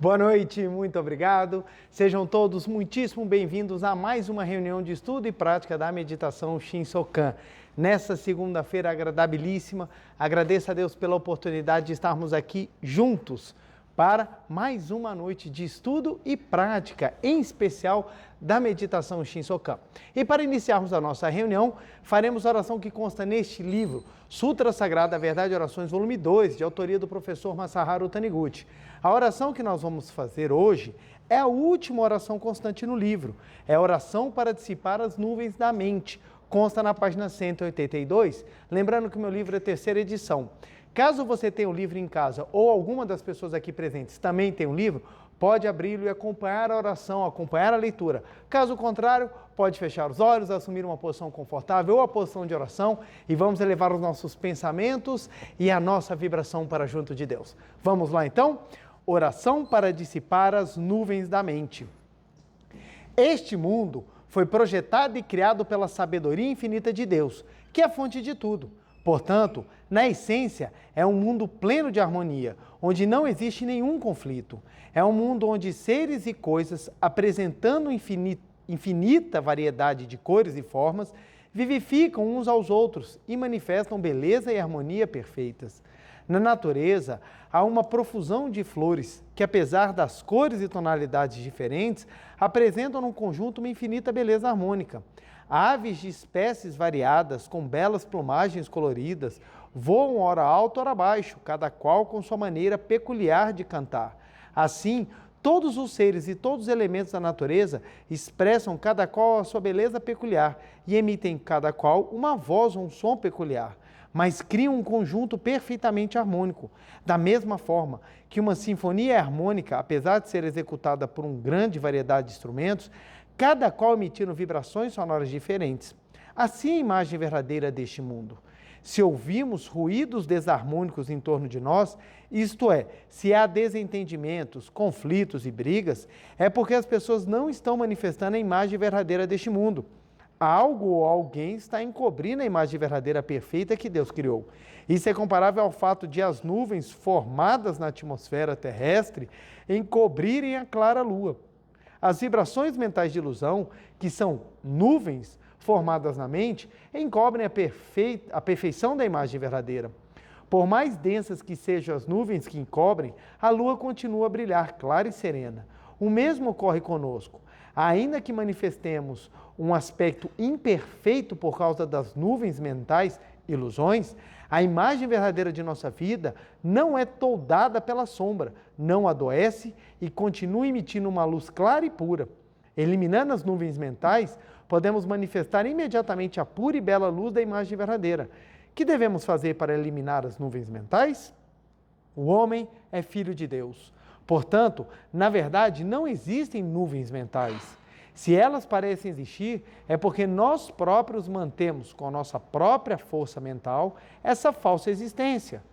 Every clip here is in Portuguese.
Boa noite, muito obrigado. Sejam todos muitíssimo bem-vindos a mais uma reunião de estudo e prática da meditação Shinsokan. Nessa segunda-feira agradabilíssima, agradeço a Deus pela oportunidade de estarmos aqui juntos para mais uma noite de estudo e prática, em especial da meditação Shinsokan. E para iniciarmos a nossa reunião, faremos a oração que consta neste livro, Sutra Sagrada, Verdade e Orações, volume 2, de autoria do professor Masaharu Taniguchi. A oração que nós vamos fazer hoje é a última oração constante no livro. É a oração para dissipar as nuvens da mente. Consta na página 182, lembrando que o meu livro é a terceira edição. Caso você tenha o livro em casa ou alguma das pessoas aqui presentes também tenha um livro, pode abri-lo e acompanhar a oração, acompanhar a leitura. Caso contrário, pode fechar os olhos, assumir uma posição confortável ou a posição de oração e vamos elevar os nossos pensamentos e a nossa vibração para junto de Deus. Vamos lá então? Oração para dissipar as nuvens da mente. Este mundo foi projetado e criado pela sabedoria infinita de Deus, que é a fonte de tudo. Portanto, na essência, é um mundo pleno de harmonia, onde não existe nenhum conflito. É um mundo onde seres e coisas, apresentando infinita variedade de cores e formas, vivificam uns aos outros e manifestam beleza e harmonia perfeitas. Na natureza, há uma profusão de flores que, apesar das cores e tonalidades diferentes, apresentam num conjunto uma infinita beleza harmônica. Aves de espécies variadas, com belas plumagens coloridas, voam ora alto, ora baixo, cada qual com sua maneira peculiar de cantar. Assim, todos os seres e todos os elementos da natureza expressam cada qual a sua beleza peculiar e emitem cada qual uma voz ou um som peculiar, mas criam um conjunto perfeitamente harmônico. Da mesma forma que uma sinfonia é harmônica, apesar de ser executada por uma grande variedade de instrumentos, cada qual emitindo vibrações sonoras diferentes. Assim é a imagem verdadeira deste mundo. Se ouvimos ruídos desarmônicos em torno de nós, isto é, se há desentendimentos, conflitos e brigas, é porque as pessoas não estão manifestando a imagem verdadeira deste mundo. Algo ou alguém está encobrindo a imagem verdadeira perfeita que Deus criou. Isso é comparável ao fato de as nuvens formadas na atmosfera terrestre encobrirem a clara lua. As vibrações mentais de ilusão, que são nuvens formadas na mente, encobrem a perfeição da imagem verdadeira. Por mais densas que sejam as nuvens que encobrem, a lua continua a brilhar clara e serena. O mesmo ocorre conosco. Ainda que manifestemos um aspecto imperfeito por causa das nuvens mentais, ilusões, a imagem verdadeira de nossa vida não é toldada pela sombra, não adoece e continua emitindo uma luz clara e pura. Eliminando as nuvens mentais, podemos manifestar imediatamente a pura e bela luz da imagem verdadeira. O que devemos fazer para eliminar as nuvens mentais? O homem é filho de Deus. Portanto, na verdade, não existem nuvens mentais. Se elas parecem existir, é porque nós próprios mantemos com a nossa própria força mental essa falsa existência.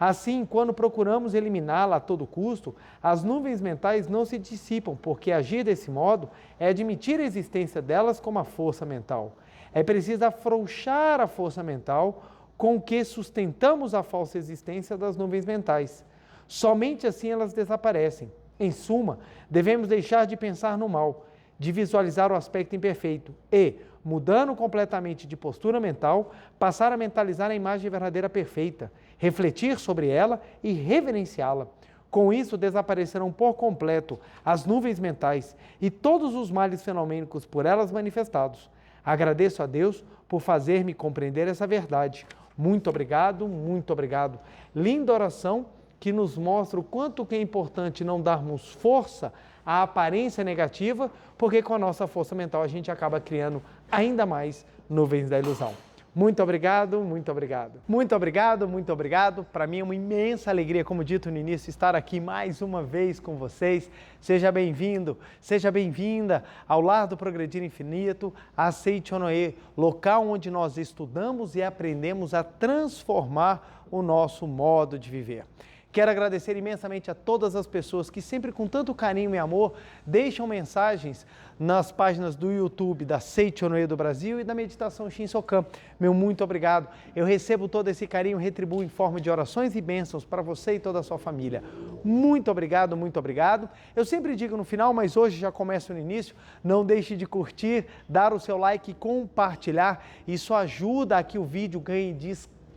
Assim, quando procuramos eliminá-la a todo custo, as nuvens mentais não se dissipam, porque agir desse modo é admitir a existência delas como a força mental. É preciso afrouxar a força mental com que sustentamos a falsa existência das nuvens mentais. Somente assim elas desaparecem. Em suma, devemos deixar de pensar no mal, de visualizar o aspecto imperfeito e, mudando completamente de postura mental, passar a mentalizar a imagem verdadeira perfeita, refletir sobre ela e reverenciá-la. Com isso, desaparecerão por completo as nuvens mentais e todos os males fenomênicos por elas manifestados. Agradeço a Deus por fazer-me compreender essa verdade. Muito obrigado, muito obrigado. Linda oração que nos mostra o quanto que é importante não darmos força à aparência negativa, porque com a nossa força mental a gente acaba criando ainda mais nuvens da ilusão. Muito obrigado, muito obrigado. Muito obrigado, muito obrigado. Para mim é uma imensa alegria, como dito no início, estar aqui mais uma vez com vocês. Seja bem-vindo, seja bem-vinda ao Lar do Progredir Infinito, a Seichonoe, local onde nós estudamos e aprendemos a transformar o nosso modo de viver. Quero agradecer imensamente a todas as pessoas que sempre com tanto carinho e amor deixam mensagens nas páginas do YouTube da Seichonoye do Brasil e da Meditação Shinsokan. Meu muito obrigado. Eu recebo todo esse carinho, retribuo em forma de orações e bênçãos para você e toda a sua família. Muito obrigado, muito obrigado. Eu sempre digo no final, mas hoje já começo no início, não deixe de curtir, dar o seu like e compartilhar. Isso ajuda a que o vídeo ganhe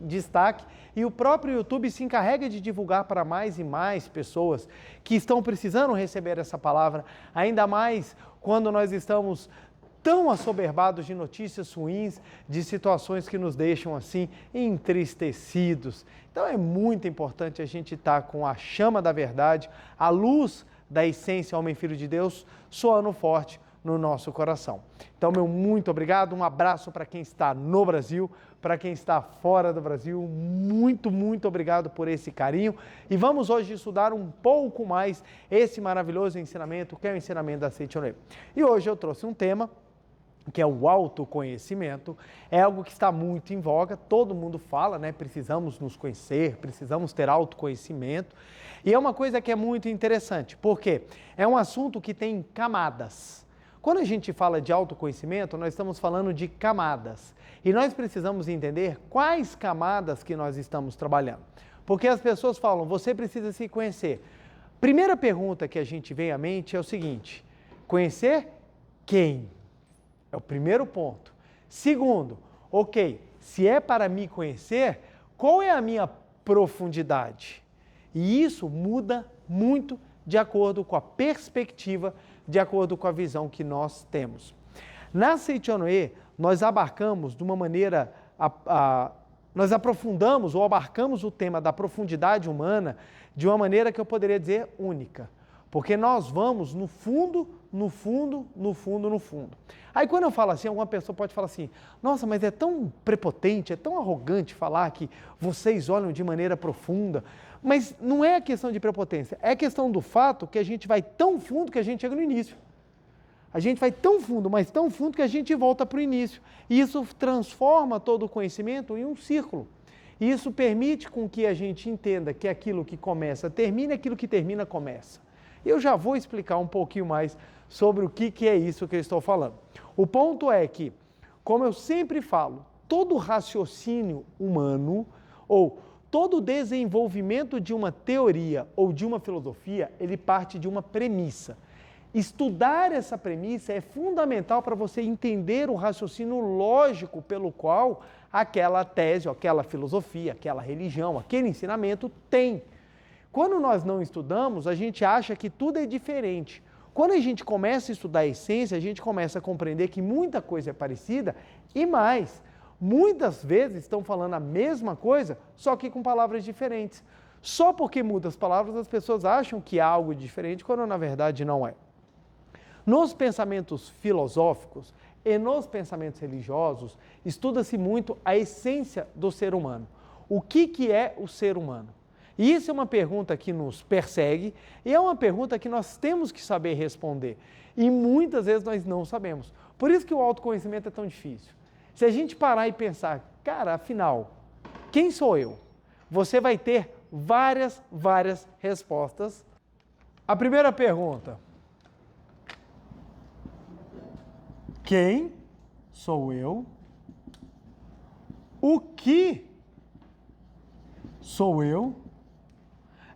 destaque e o próprio YouTube se encarrega de divulgar para mais e mais pessoas que estão precisando receber essa palavra, ainda mais quando nós estamos tão assoberbados de notícias ruins, de situações que nos deixam assim entristecidos. Então é muito importante a gente estar com a chama da verdade, a luz da essência homem filho de Deus soando forte no nosso coração. Então, meu muito obrigado, um abraço para quem está no Brasil, para quem está fora do Brasil, muito obrigado por esse carinho. E vamos hoje estudar um pouco mais esse maravilhoso ensinamento, que é o ensinamento da Seichonoye. E hoje eu trouxe um tema, que é o autoconhecimento, é algo que está muito em voga, todo mundo fala, né? Precisamos nos conhecer, precisamos ter autoconhecimento. E é uma coisa que é muito interessante, porque é um assunto que tem camadas. Quando a gente fala de autoconhecimento, nós estamos falando de camadas. E nós precisamos entender quais camadas que nós estamos trabalhando. Porque as pessoas falam, você precisa se conhecer. Primeira pergunta que a gente vem à mente é o seguinte, conhecer quem? É o primeiro ponto. Segundo, ok, se é para me conhecer, qual é a minha profundidade? E isso muda muito de acordo com a perspectiva, de acordo com a visão que nós temos. Na Seichonoye, nós abarcamos de uma maneira, nós aprofundamos ou abarcamos o tema da profundidade humana de uma maneira que eu poderia dizer única. Porque nós vamos no fundo, no fundo, no fundo, no fundo. Aí quando eu falo assim, alguma pessoa pode falar assim, nossa, mas é tão prepotente, é tão arrogante falar que vocês olham de maneira profunda. Mas não é a questão de prepotência, é a questão do fato que a gente vai tão fundo que a gente chega no início. A gente vai tão fundo, mas tão fundo que a gente volta para o início. E isso transforma todo o conhecimento em um círculo. E isso permite com que a gente entenda que aquilo que começa termina, aquilo que termina começa. Eu já vou explicar um pouquinho mais sobre o que é isso que eu estou falando. O ponto é que, como eu sempre falo, todo raciocínio humano ou todo desenvolvimento de uma teoria ou de uma filosofia, ele parte de uma premissa. Estudar essa premissa é fundamental para você entender o raciocínio lógico pelo qual aquela tese, aquela filosofia, aquela religião, aquele ensinamento tem. Quando nós não estudamos, a gente acha que tudo é diferente. Quando a gente começa a estudar a essência, a gente começa a compreender que muita coisa é parecida e mais, muitas vezes estão falando a mesma coisa, só que com palavras diferentes. Só porque muda as palavras, as pessoas acham que há algo diferente, quando na verdade não é. Nos pensamentos filosóficos e nos pensamentos religiosos, estuda-se muito a essência do ser humano. O que é o ser humano? E isso é uma pergunta que nos persegue e é uma pergunta que nós temos que saber responder. E muitas vezes nós não sabemos. Por isso que o autoconhecimento é tão difícil. Se a gente parar e pensar, cara, afinal, quem sou eu? Você vai ter várias respostas. A primeira pergunta, quem sou eu? O que sou eu?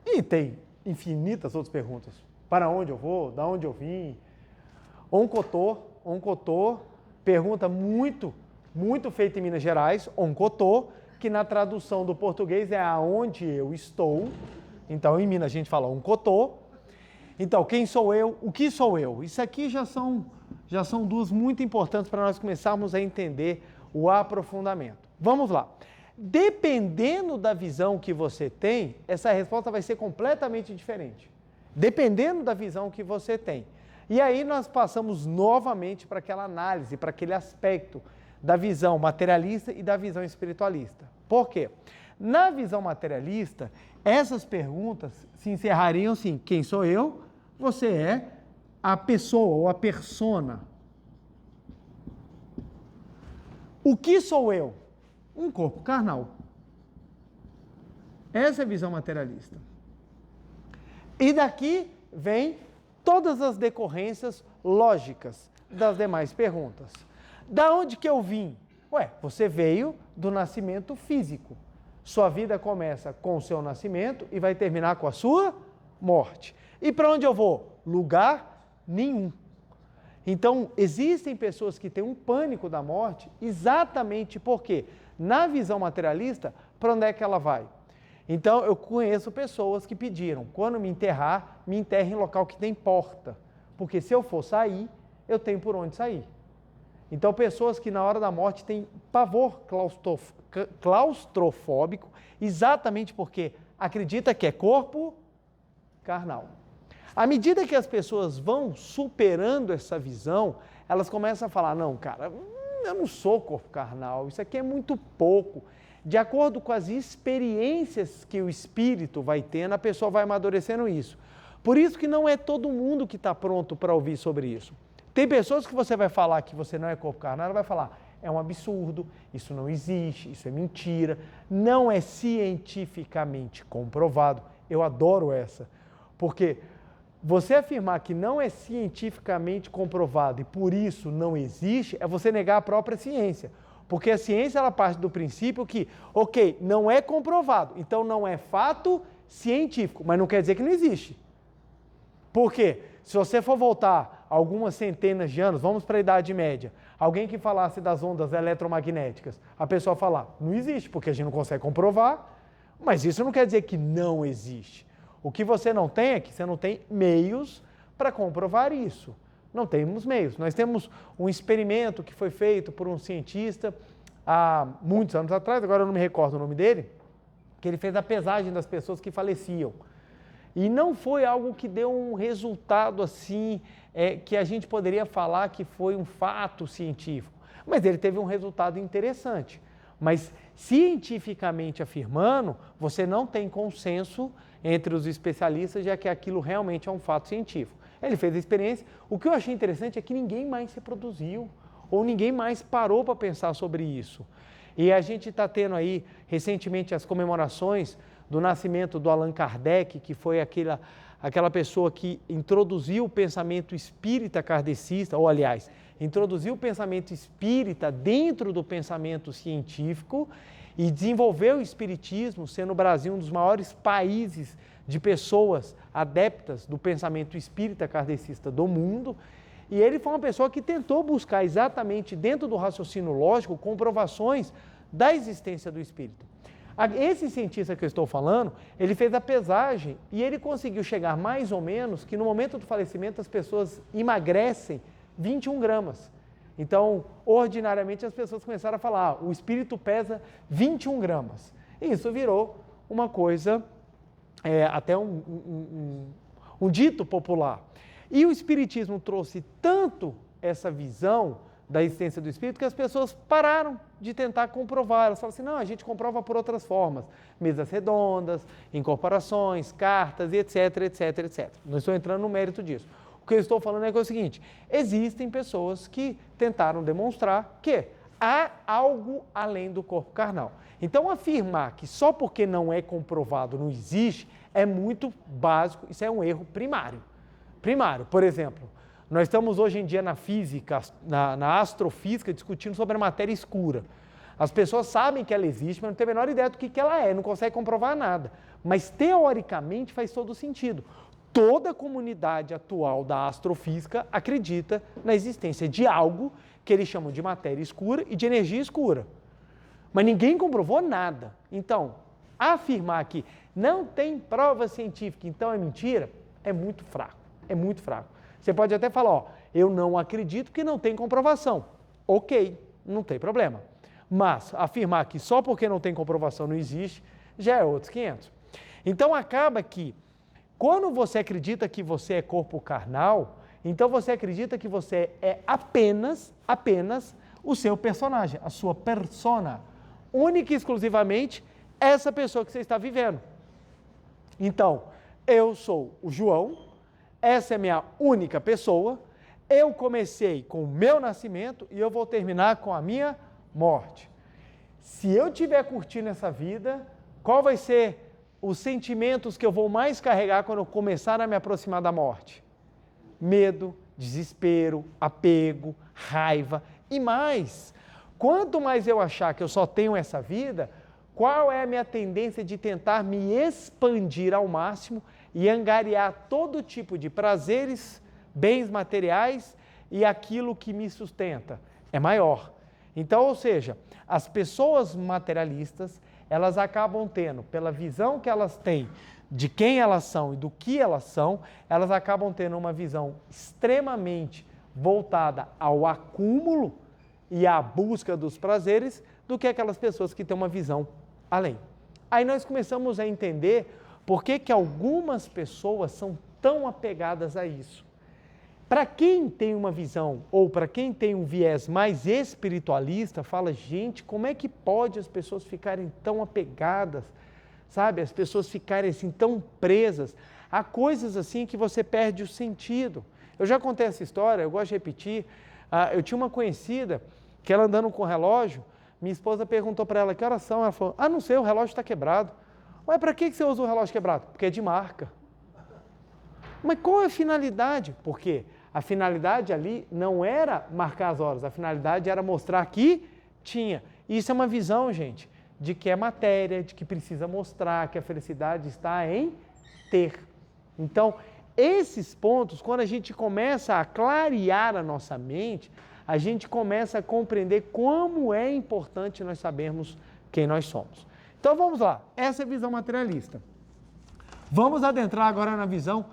E tem infinitas outras perguntas. Para onde eu vou? Da onde eu vim? Onkotô, pergunta muito feita em Minas Gerais, Onkotô, que na tradução do português é aonde eu estou. Então, em Minas a gente fala Onkotô. Então, quem sou eu? O que sou eu? Isso aqui já são duas muito importantes para nós começarmos a entender o aprofundamento. Vamos lá. Dependendo da visão que você tem, essa resposta vai ser completamente diferente. Dependendo da visão que você tem. E aí nós passamos novamente para aquela análise, para aquele aspecto da visão materialista e da visão espiritualista. Por quê? Na visão materialista, essas perguntas se encerrariam assim, quem sou eu? Você é a pessoa ou a persona. O que sou eu? Um corpo carnal. Essa é a visão materialista. E daqui vem todas as decorrências lógicas das demais perguntas. Da onde que eu vim? Ué, você veio do nascimento físico. Sua vida começa com o seu nascimento e vai terminar com a sua morte. E para onde eu vou? Lugar nenhum. Então, existem pessoas que têm um pânico da morte exatamente porque, na visão materialista, para onde é que ela vai? Então, eu conheço pessoas que pediram, quando me enterrar, me enterre em local que tem porta, porque se eu for sair, eu tenho por onde sair. Então, pessoas que na hora da morte têm pavor claustrofóbico, exatamente porque acredita que é corpo carnal. À medida que as pessoas vão superando essa visão, elas começam a falar, não, cara, eu não sou corpo carnal, isso aqui é muito pouco. De acordo com as experiências que o espírito vai tendo, a pessoa vai amadurecendo isso. Por isso que não é todo mundo que está pronto para ouvir sobre isso. Tem pessoas que você vai falar que você não é corpo carnal, ela vai falar, é um absurdo, isso não existe, isso é mentira, não é cientificamente comprovado. Eu adoro essa, porque você afirmar que não é cientificamente comprovado e por isso não existe, é você negar a própria ciência. Porque a ciência ela parte do princípio que, ok, não é comprovado, então não é fato científico, mas não quer dizer que não existe. Por quê? Se você for voltar algumas centenas de anos, vamos para a Idade Média, alguém que falasse das ondas eletromagnéticas, a pessoa falar, não existe, porque a gente não consegue comprovar, mas isso não quer dizer que não existe. O que você não tem é que você não tem meios para comprovar isso. Não temos meios. Nós temos um experimento que foi feito por um cientista há muitos anos atrás, agora eu não me recordo o nome dele, que ele fez a pesagem das pessoas que faleciam. E não foi algo que deu um resultado assim, que a gente poderia falar que foi um fato científico. Mas ele teve um resultado interessante. Mas cientificamente afirmando, você não tem consenso entre os especialistas, já que aquilo realmente é um fato científico. Ele fez a experiência. O que eu achei interessante é que ninguém mais reproduziu, ou ninguém mais parou para pensar sobre isso. E a gente está tendo aí, recentemente, as comemorações do nascimento do Allan Kardec, que foi aquela pessoa que introduziu o pensamento espírita kardecista, ou aliás, introduziu o pensamento espírita dentro do pensamento científico e desenvolveu o espiritismo, sendo o Brasil um dos maiores países de pessoas adeptas do pensamento espírita kardecista do mundo. E ele foi uma pessoa que tentou buscar exatamente dentro do raciocínio lógico comprovações da existência do espírito. Esse cientista que eu estou falando, ele fez a pesagem e ele conseguiu chegar mais ou menos que no momento do falecimento as pessoas emagrecem 21 gramas. Então, ordinariamente as pessoas começaram a falar, o espírito pesa 21 gramas. E isso virou uma coisa, até um dito popular. E o espiritismo trouxe tanto essa visão da existência do espírito que as pessoas pararam de tentar comprovar. Elas falam assim, não, a gente comprova por outras formas. Mesas redondas, incorporações, cartas, etc, etc, etc. Não estou entrando no mérito disso. O que eu estou falando é que é o seguinte, existem pessoas que tentaram demonstrar que há algo além do corpo carnal. Então, afirmar que só porque não é comprovado não existe é muito básico, isso é um erro primário. Primário, por exemplo, nós estamos hoje em dia na física, na astrofísica, discutindo sobre a matéria escura. As pessoas sabem que ela existe, mas não têm a menor ideia do que ela é, não conseguem comprovar nada. Mas, teoricamente, faz todo sentido. Toda a comunidade atual da astrofísica acredita na existência de algo que eles chamam de matéria escura e de energia escura. Mas ninguém comprovou nada. Então, afirmar que não tem prova científica, então é mentira, é muito fraco. É muito fraco. Você pode até falar, ó, eu não acredito que não tem comprovação. Ok, não tem problema. Mas afirmar que só porque não tem comprovação não existe, já é outros 500. Então acaba que, quando você acredita que você é corpo carnal, então você acredita que você é apenas o seu personagem, a sua persona, única e exclusivamente essa pessoa que você está vivendo. Então, eu sou o João, essa é a minha única pessoa, eu comecei com o meu nascimento e eu vou terminar com a minha morte. Se eu estiver curtindo essa vida, qual vai ser os sentimentos que eu vou mais carregar quando eu começar a me aproximar da morte? Medo, desespero, apego, raiva e mais. Quanto mais eu achar que eu só tenho essa vida, qual é a minha tendência de tentar me expandir ao máximo e angariar todo tipo de prazeres, bens materiais e aquilo que me sustenta? É maior. Então, ou seja, as pessoas materialistas, elas acabam tendo, pela visão que elas têm de quem elas são e do que elas são, elas acabam tendo uma visão extremamente voltada ao acúmulo e à busca dos prazeres do que aquelas pessoas que têm uma visão além. Aí nós começamos a entender por que algumas pessoas são tão apegadas a isso. Para quem tem uma visão, ou para quem tem um viés mais espiritualista, fala, gente, como é que pode as pessoas ficarem tão apegadas, sabe? As pessoas ficarem assim tão presas a coisas assim que você perde o sentido. Eu já contei essa história, eu gosto de repetir. Eu tinha uma conhecida que ela andando com o relógio, minha esposa perguntou para ela que horas são, ela falou, não sei, o relógio está quebrado. Mas para que você usa o relógio quebrado? Porque é de marca. Mas qual é a finalidade? Por quê? A finalidade ali não era marcar as horas, a finalidade era mostrar que tinha. Isso é uma visão, gente, de que é matéria, de que precisa mostrar que a felicidade está em ter. Então, esses pontos, quando a gente começa a clarear a nossa mente, a gente começa a compreender como é importante nós sabermos quem nós somos. Então vamos lá, essa é a visão materialista. Vamos adentrar agora na visão,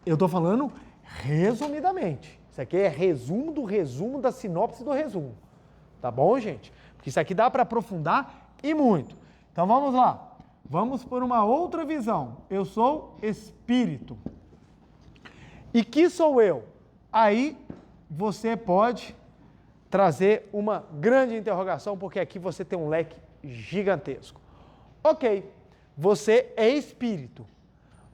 eu estou falando resumidamente. Isso aqui é resumo da sinopse do resumo. Tá bom, gente? Porque isso aqui dá para aprofundar e muito. Então vamos lá. Vamos por uma outra visão. Eu sou espírito. E que sou eu? Aí você pode trazer uma grande interrogação, porque aqui você tem um leque gigantesco. Ok, você é espírito,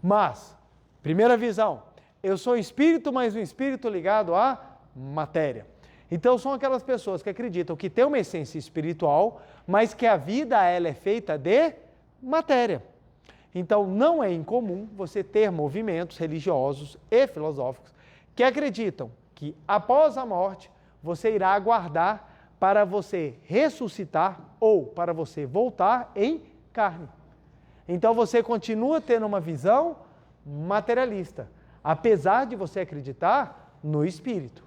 mas, primeira visão, eu sou espírito, mas um espírito ligado à matéria. Então, são aquelas pessoas que acreditam que tem uma essência espiritual, mas que a vida ela é feita de matéria. Então, não é incomum você ter movimentos religiosos e filosóficos que acreditam que, após a morte, você irá aguardar para você ressuscitar ou para você voltar em carne. Então, você continua tendo uma visão materialista, apesar de você acreditar no espírito.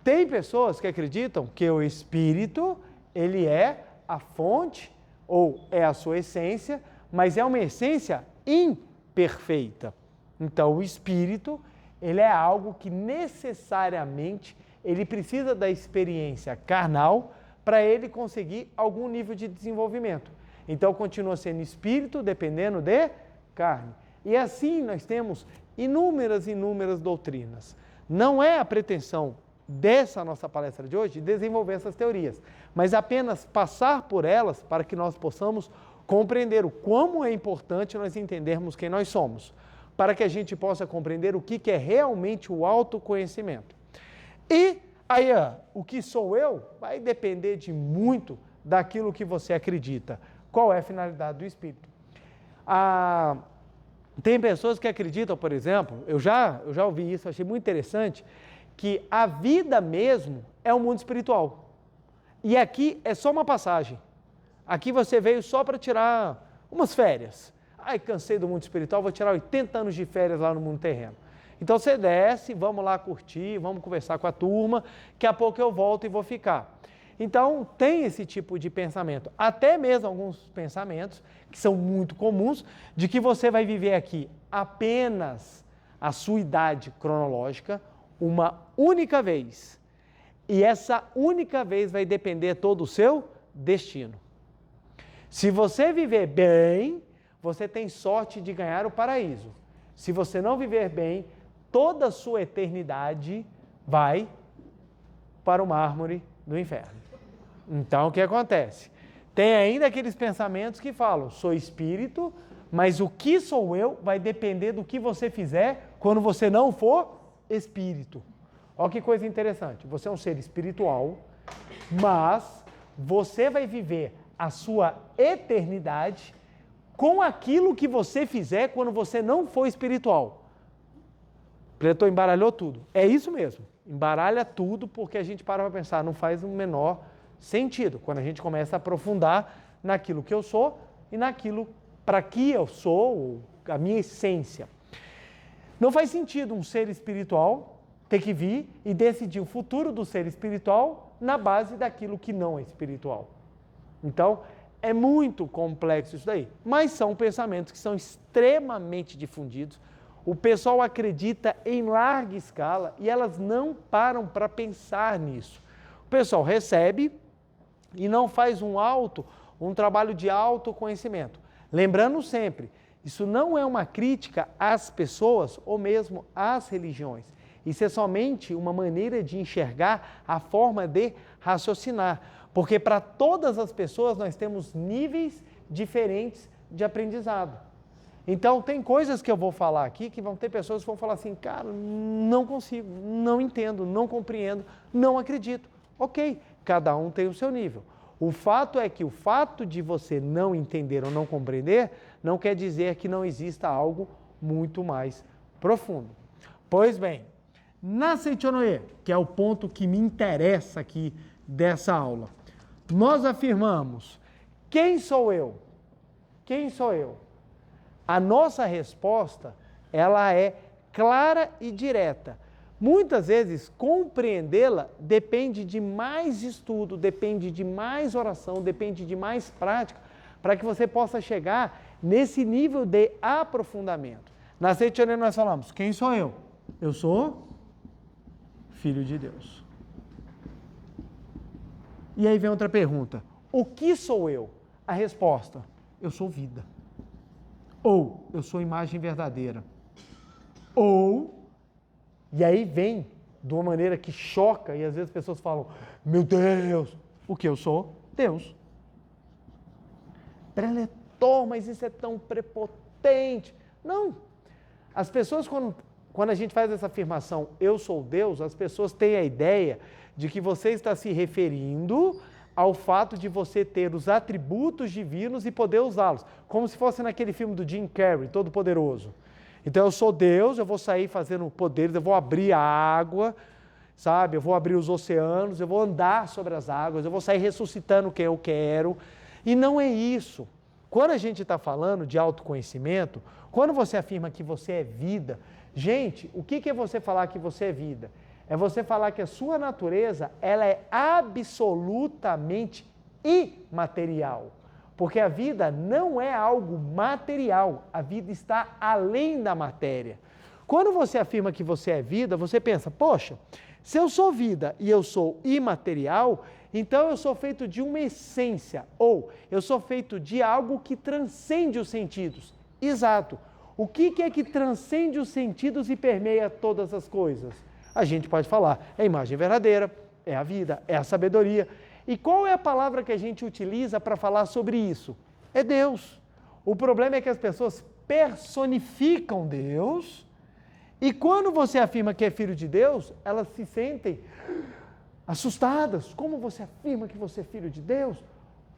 Tem pessoas que acreditam que o espírito, ele é a fonte ou é a sua essência, mas é uma essência imperfeita. Então, o espírito, ele é algo que necessariamente ele precisa da experiência carnal para ele conseguir algum nível de desenvolvimento. Então, continua sendo espírito dependendo de carne. E assim nós temos inúmeras doutrinas. Não é a pretensão dessa nossa palestra de hoje desenvolver essas teorias, mas apenas passar por elas para que nós possamos compreender o como é importante nós entendermos quem nós somos, para que a gente possa compreender o que é realmente o autoconhecimento. E aí, o que sou eu vai depender de muito daquilo que você acredita. Qual é a finalidade do espírito? Tem pessoas que acreditam, por exemplo, eu já ouvi isso, achei muito interessante, que a vida mesmo é um mundo espiritual. E aqui é só uma passagem. Aqui você veio só para tirar umas férias. Ai, cansei do mundo espiritual, vou tirar 80 anos de férias lá no mundo terreno. Então você desce, vamos lá curtir, vamos conversar com a turma, daqui a pouco eu volto e vou ficar. Então tem esse tipo de pensamento, até mesmo alguns pensamentos que são muito comuns, de que você vai viver aqui apenas a sua idade cronológica, uma única vez. E essa única vez vai depender todo o seu destino. Se você viver bem, você tem sorte de ganhar o paraíso. Se você não viver bem, toda a sua eternidade vai para o mármore do inferno. Então, o que acontece? Tem ainda aqueles pensamentos que falam, sou espírito, mas o que sou eu vai depender do que você fizer quando você não for espírito. Olha que coisa interessante, você é um ser espiritual, mas você vai viver a sua eternidade com aquilo que você fizer quando você não for espiritual. Cleiton embaralhou tudo. É isso mesmo. Embaralha tudo porque a gente para pensar, não faz o menor sentido. Quando a gente começa a aprofundar naquilo que eu sou e naquilo para que eu sou, a minha essência. Não faz sentido um ser espiritual ter que vir e decidir o futuro do ser espiritual na base daquilo que não é espiritual. Então, é muito complexo isso daí. Mas são pensamentos que são extremamente difundidos. O pessoal acredita em larga escala e elas não param para pensar nisso. O pessoal recebe e não faz um trabalho de autoconhecimento. Lembrando sempre, isso não é uma crítica às pessoas ou mesmo às religiões. Isso é somente uma maneira de enxergar a forma de raciocinar. Porque para todas as pessoas nós temos níveis diferentes de aprendizado. Então, tem coisas que eu vou falar aqui que vão ter pessoas que vão falar assim, cara, não consigo, não entendo, não compreendo, não acredito. Ok, cada um tem o seu nível. O fato é que o fato de você não entender ou não compreender não quer dizer que não exista algo muito mais profundo. Pois bem, na Seichonoye, que é o ponto que me interessa aqui dessa aula, nós afirmamos, quem sou eu? Quem sou eu? A nossa resposta, ela é clara e direta. Muitas vezes, compreendê-la depende de mais estudo, depende de mais oração, depende de mais prática, para que você possa chegar nesse nível de aprofundamento. Na Seichonoye nós falamos, quem sou eu? Eu sou filho de Deus. E aí vem outra pergunta, o que sou eu? A resposta, eu sou vida. Ou, eu sou imagem verdadeira. Ou, e aí vem de uma maneira que choca, e às vezes as pessoas falam, meu Deus, o que eu sou? Deus. Preletor, mas isso é tão prepotente. Não. As pessoas, quando a gente faz essa afirmação, eu sou Deus, as pessoas têm a ideia de que você está se referindo ao fato de você ter os atributos divinos e poder usá-los, como se fosse naquele filme do Jim Carrey, Todo-Poderoso. Então eu sou Deus, eu vou sair fazendo poderes, eu vou abrir a água, sabe? Eu vou abrir os oceanos, eu vou andar sobre as águas, eu vou sair ressuscitando quem eu quero. E não é isso. Quando a gente está falando de autoconhecimento, quando você afirma que você é vida, gente, o que é você falar que você é vida? É você falar que a sua natureza, ela é absolutamente imaterial. Porque a vida não é algo material, a vida está além da matéria. Quando você afirma que você é vida, você pensa, poxa, se eu sou vida e eu sou imaterial, então eu sou feito de uma essência, ou eu sou feito de algo que transcende os sentidos. Exato. O que é que transcende os sentidos e permeia todas as coisas? A gente pode falar, é a imagem verdadeira, é a vida, é a sabedoria. E qual é a palavra que a gente utiliza para falar sobre isso? É Deus. O problema é que as pessoas personificam Deus e quando você afirma que é filho de Deus, elas se sentem assustadas. Como você afirma que você é filho de Deus?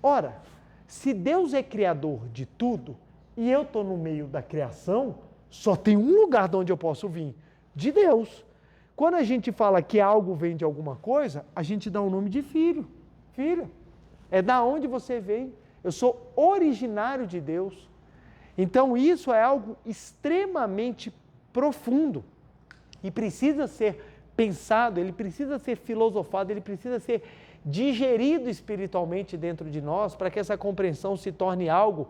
Ora, se Deus é criador de tudo e eu estou no meio da criação, só tem um lugar de onde eu posso vir, de Deus. Quando a gente fala que algo vem de alguma coisa, a gente dá o nome de filho. Filho, é da onde você vem. Eu sou originário de Deus. Então isso é algo extremamente profundo e precisa ser pensado, ele precisa ser filosofado, ele precisa ser digerido espiritualmente dentro de nós para que essa compreensão se torne algo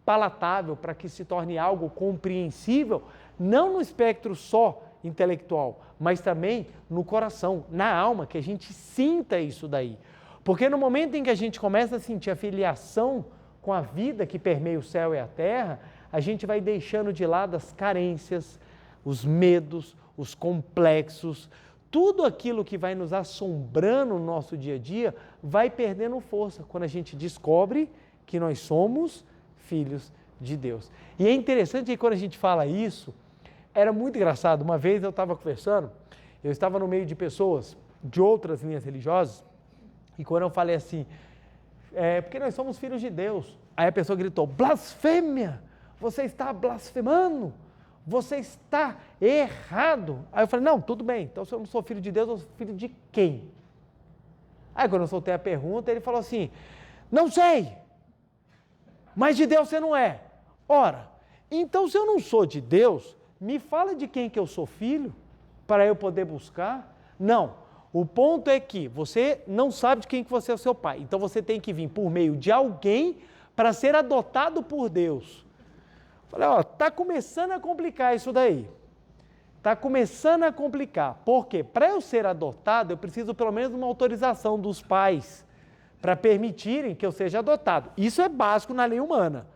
palatável, para que se torne algo compreensível, não no espectro só intelectual, mas também no coração, na alma, que a gente sinta isso daí. Porque no momento em que a gente começa a sentir a filiação com a vida que permeia o céu e a terra, a gente vai deixando de lado as carências, os medos, os complexos, tudo aquilo que vai nos assombrando no nosso dia a dia vai perdendo força quando a gente descobre que nós somos filhos de Deus. E é interessante que quando a gente fala isso, era muito engraçado. Uma vez eu estava conversando, eu estava no meio de pessoas de outras linhas religiosas, e quando eu falei assim, porque nós somos filhos de Deus, Aí a pessoa gritou, blasfêmia, você está blasfemando, você está errado. Aí eu falei, não, tudo bem, então se eu não sou filho de Deus, eu sou filho de quem? Aí quando eu soltei a pergunta, ele falou assim, não sei, mas de Deus você não é. Ora, então se eu não sou de Deus, me fala de quem que eu sou filho, para eu poder buscar? Não, o ponto é que você não sabe de quem que você é o seu pai, então você tem que vir por meio de alguém para ser adotado por Deus. Falei, ó, está começando a complicar isso daí. Está começando a complicar. Por quê? Para eu ser adotado, eu preciso pelo menos de uma autorização dos pais para permitirem que eu seja adotado. Isso é básico na lei humana.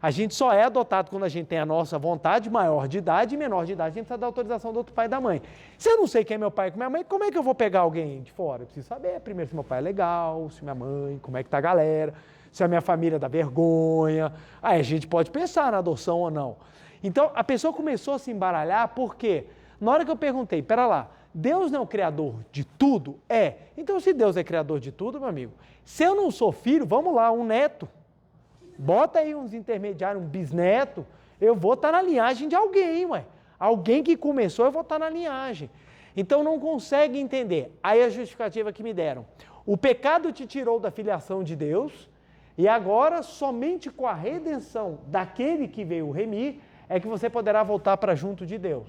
A gente só é adotado quando a gente tem a nossa vontade, maior de idade, e menor de idade, a gente precisa da autorização do outro pai e da mãe. Se eu não sei quem é meu pai e quem é minha mãe, como é que eu vou pegar alguém de fora? Eu preciso saber primeiro se meu pai é legal, se minha mãe, como é que tá a galera, se a minha família dá vergonha. Aí a gente pode pensar na adoção ou não. Então, a pessoa começou a se embaralhar porque, na hora que eu perguntei, pera lá, Deus não é o criador de tudo? É. Então, se Deus é criador de tudo, meu amigo, se eu não sou filho, vamos lá, um neto, bota aí uns intermediários, um bisneto, eu vou estar na linhagem de alguém, ué. Alguém que começou, eu vou estar na linhagem. Então, não consegue entender. Aí a justificativa que me deram. O pecado te tirou da filiação de Deus, e agora, somente com a redenção daquele que veio remir, é que você poderá voltar para junto de Deus.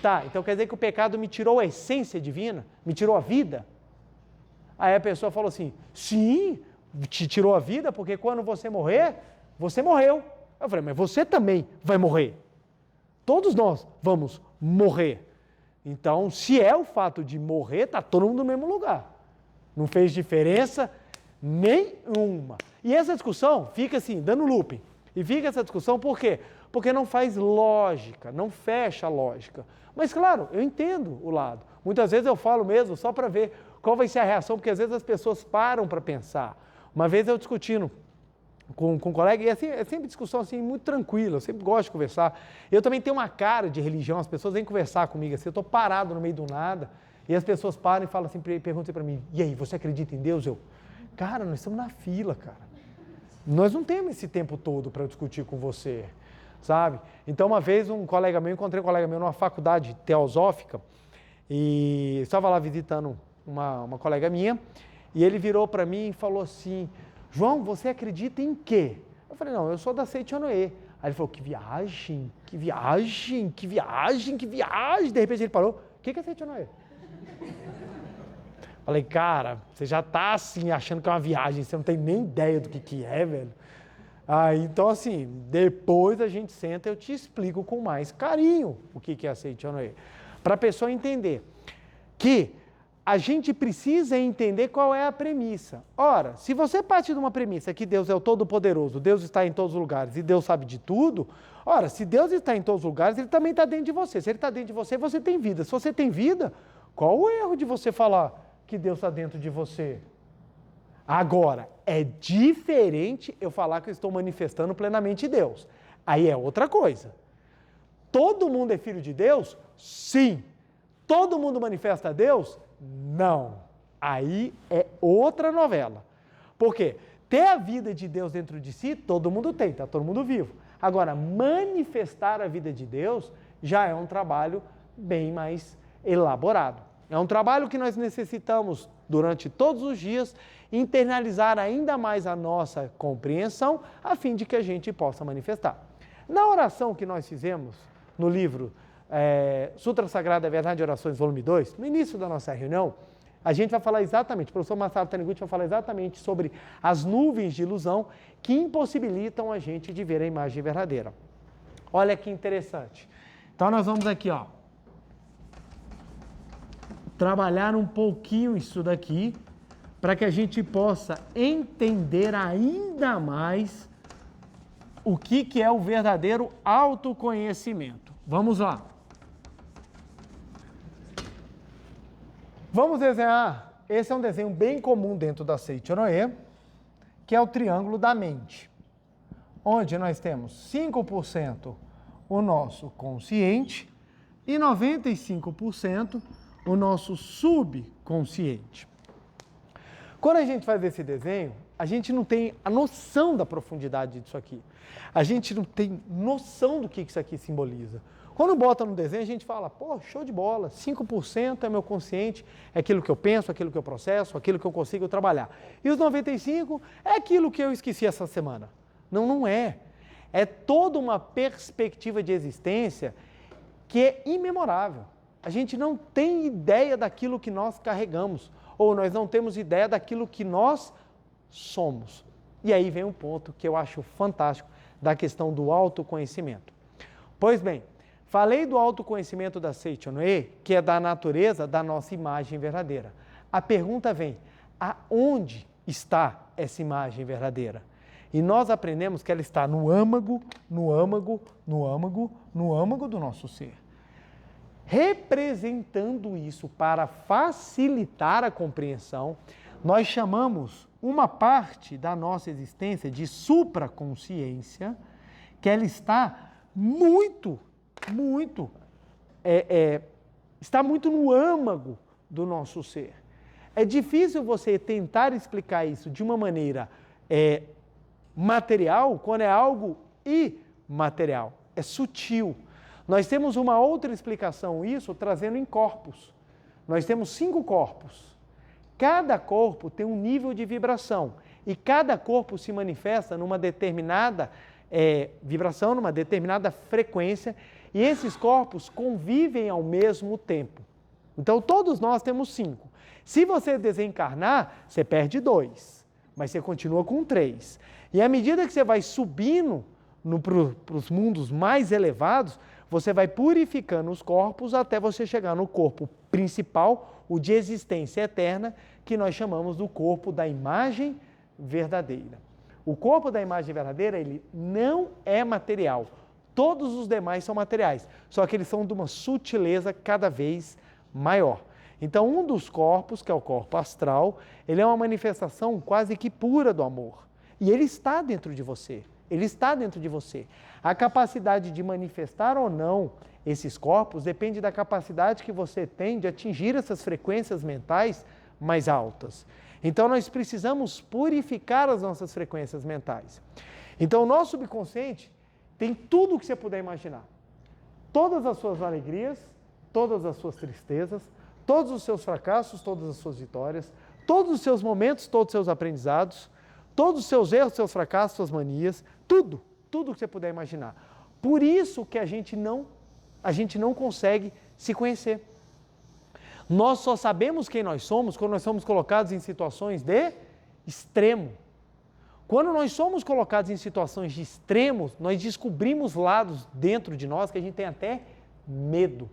Tá, então quer dizer que o pecado me tirou a essência divina? Me tirou a vida? Aí a pessoa falou assim, sim, te tirou a vida, porque quando você morrer, você morreu. Eu falei, mas você também vai morrer. Todos nós vamos morrer. Então, se é o fato de morrer, está todo mundo no mesmo lugar. Não fez diferença nenhuma. E essa discussão fica assim, dando looping. E fica essa discussão por quê? Porque não faz lógica, não fecha a lógica. Mas claro, eu entendo o lado. Muitas vezes eu falo mesmo só para ver qual vai ser a reação, porque às vezes as pessoas param para pensar. Uma vez eu discutindo com um colega, e é sempre discussão assim, muito tranquila, eu sempre gosto de conversar. Eu também tenho uma cara de religião, as pessoas vêm conversar comigo assim, eu estou parado no meio do nada, e as pessoas param e falam assim, perguntam para mim, e aí, você acredita em Deus? Eu, cara, nós estamos na fila, cara. Nós não temos esse tempo todo para discutir com você, sabe? Então, uma vez encontrei um colega meu numa faculdade teosófica e estava lá visitando uma colega minha e ele virou para mim e falou assim, João, você acredita em quê? Eu falei, não, eu sou da Seite Onoê. Aí ele falou, que viagem, que viagem, que viagem, que viagem. De repente ele parou, o que é Seite Onoê? Falei, cara, você já tá assim, achando que é uma viagem, você não tem nem ideia do que é, velho. Então assim, depois a gente senta e eu te explico com mais carinho o que é a Seite Onoê. Para a pessoa entender que a gente precisa entender qual é a premissa. Ora, se você parte de uma premissa que Deus é o Todo-Poderoso, Deus está em todos os lugares e Deus sabe de tudo, ora, se Deus está em todos os lugares, Ele também está dentro de você. Se Ele está dentro de você, você tem vida. Se você tem vida, qual o erro de você falar que Deus está dentro de você? Agora, é diferente eu falar que eu estou manifestando plenamente Deus. Aí é outra coisa. Todo mundo é filho de Deus? Sim. Todo mundo manifesta a Deus? Não. Aí é outra novela. Por quê? Ter a vida de Deus dentro de si, todo mundo tem, está todo mundo vivo. Agora, manifestar a vida de Deus já é um trabalho bem mais elaborado. É um trabalho que nós necessitamos, durante todos os dias, internalizar ainda mais a nossa compreensão, a fim de que a gente possa manifestar. Na oração que nós fizemos, no livro Sutra Sagrada Verdade e Orações, volume 2, no início da nossa reunião, a gente vai falar exatamente, o professor Masaru Taniguchi vai falar exatamente sobre as nuvens de ilusão que impossibilitam a gente de ver a imagem verdadeira. Olha que interessante. Então nós vamos aqui, ó, trabalhar um pouquinho isso daqui, para que a gente possa entender ainda mais o que é o verdadeiro autoconhecimento. Vamos lá. Vamos desenhar, esse é um desenho bem comum dentro da Seite Onoê, que é o triângulo da mente, onde nós temos 5% o nosso consciente e 95% o nosso subconsciente. Quando a gente faz esse desenho, a gente não tem a noção da profundidade disso aqui. A gente não tem noção do que isso aqui simboliza. Quando bota no desenho, a gente fala, pô, show de bola, 5% é meu consciente, é aquilo que eu penso, aquilo que eu processo, aquilo que eu consigo trabalhar. E os 95% é aquilo que eu esqueci essa semana. Não, não é. É toda uma perspectiva de existência que é imemorável. A gente não tem ideia daquilo que nós carregamos, ou nós não temos ideia daquilo que nós somos. E aí vem um ponto que eu acho fantástico da questão do autoconhecimento. Pois bem, falei do autoconhecimento da Seichonoe, que é da natureza da nossa imagem verdadeira. A pergunta vem, aonde está essa imagem verdadeira? E nós aprendemos que ela está no âmago, no âmago, no âmago, no âmago do nosso ser. Representando isso para facilitar a compreensão, nós chamamos uma parte da nossa existência de supraconsciência, que ela está está muito no âmago do nosso ser. É difícil você tentar explicar isso de uma maneira material, quando é algo imaterial, é sutil. Nós temos uma outra explicação isso trazendo em corpos. Nós temos 5 corpos. Cada corpo tem um nível de vibração e cada corpo se manifesta numa determinada vibração, numa determinada frequência, e esses corpos convivem ao mesmo tempo. Então, todos nós temos 5. Se você desencarnar, você perde 2, mas você continua com 3. E à medida que você vai subindo para os mundos mais elevados, você vai purificando os corpos até você chegar no corpo principal, o de existência eterna, que nós chamamos do corpo da imagem verdadeira. O corpo da imagem verdadeira, ele não é material. Todos os demais são materiais, só que eles são de uma sutileza cada vez maior. Então, um dos corpos, que é o corpo astral, ele é uma manifestação quase que pura do amor. E ele está dentro de você. Ele está dentro de você. A capacidade de manifestar ou não esses corpos depende da capacidade que você tem de atingir essas frequências mentais mais altas. Então, nós precisamos purificar as nossas frequências mentais. Então, o nosso subconsciente tem tudo o que você puder imaginar. Todas as suas alegrias, todas as suas tristezas, todos os seus fracassos, todas as suas vitórias, todos os seus momentos, todos os seus aprendizados, todos os seus erros, seus fracassos, suas manias, tudo que você puder imaginar. Por isso que a gente não consegue se conhecer. Nós só sabemos quem nós somos quando nós somos colocados em situações de extremo. Quando nós somos colocados em situações de extremos, nós descobrimos lados dentro de nós que a gente tem até medo.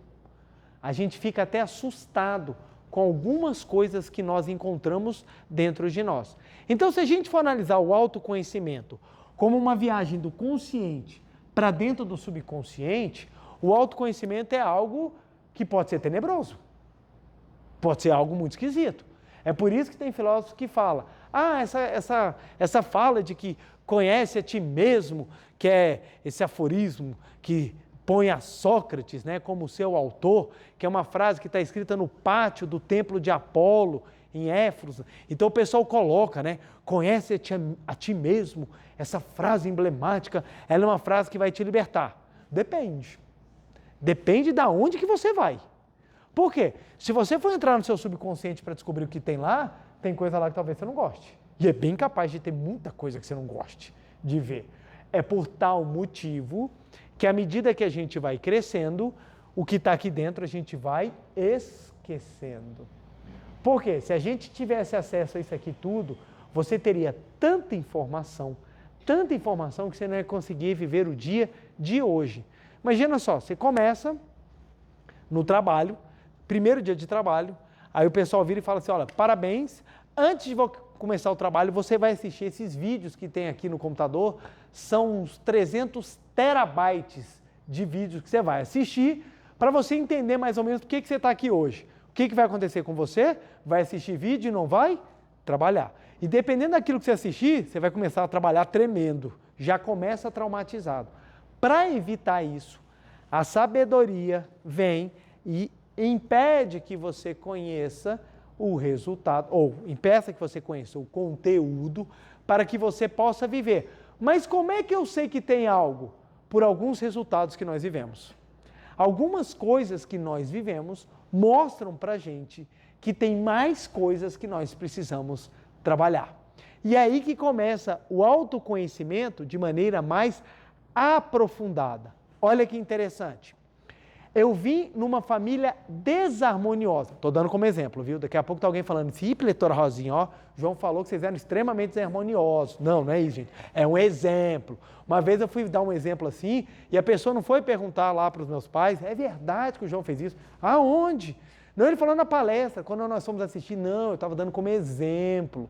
A gente fica até assustado com algumas coisas que nós encontramos dentro de nós. Então, se a gente for analisar o autoconhecimento como uma viagem do consciente para dentro do subconsciente, o autoconhecimento é algo que pode ser tenebroso. Pode ser algo muito esquisito. É por isso que tem filósofos que falam, essa fala de que conhece a ti mesmo, que é esse aforismo que põe a Sócrates, né, como seu autor, que é uma frase que está escrita no pátio do templo de Apolo, em Éfeso. Então o pessoal coloca, né, conhece a ti mesmo, essa frase emblemática, ela é uma frase que vai te libertar. Depende. Depende de onde que você vai. Por quê? Se você for entrar no seu subconsciente para descobrir o que tem lá, tem coisa lá que talvez você não goste. E é bem capaz de ter muita coisa que você não goste de ver. É por tal motivo que à medida que a gente vai crescendo, o que está aqui dentro a gente vai esquecendo. Por quê? Se a gente tivesse acesso a isso aqui tudo, você teria tanta informação que você não ia conseguir viver o dia de hoje. Imagina só, você começa no trabalho, primeiro dia de trabalho, aí o pessoal vira e fala assim, olha, parabéns, antes de começar o trabalho, você vai assistir esses vídeos que tem aqui no computador, são uns 300 terabytes de vídeos que você vai assistir, para você entender mais ou menos por que você está aqui hoje. O que vai acontecer com você? Vai assistir vídeo e não vai trabalhar. E dependendo daquilo que você assistir, você vai começar a trabalhar tremendo, já começa traumatizado. Para evitar isso, a sabedoria vem e impede que você conheça o resultado, ou impeça que você conheça o conteúdo para que você possa viver. Mas como é que eu sei que tem algo? Por alguns resultados que nós vivemos. Algumas coisas que nós vivemos mostram para a gente que tem mais coisas que nós precisamos trabalhar. E é aí que começa o autoconhecimento de maneira mais aprofundada. Olha que interessante. Eu vim numa família desarmoniosa. Estou dando como exemplo, viu? Daqui a pouco está alguém falando, doutora Rosinha, ó, João falou que vocês eram extremamente desarmoniosos. Não, não é isso, gente. É um exemplo. Uma vez eu fui dar um exemplo assim, e a pessoa não foi perguntar lá para os meus pais, é verdade que o João fez isso? Aonde? Não, ele falou na palestra, quando nós fomos assistir, não, eu estava dando como exemplo.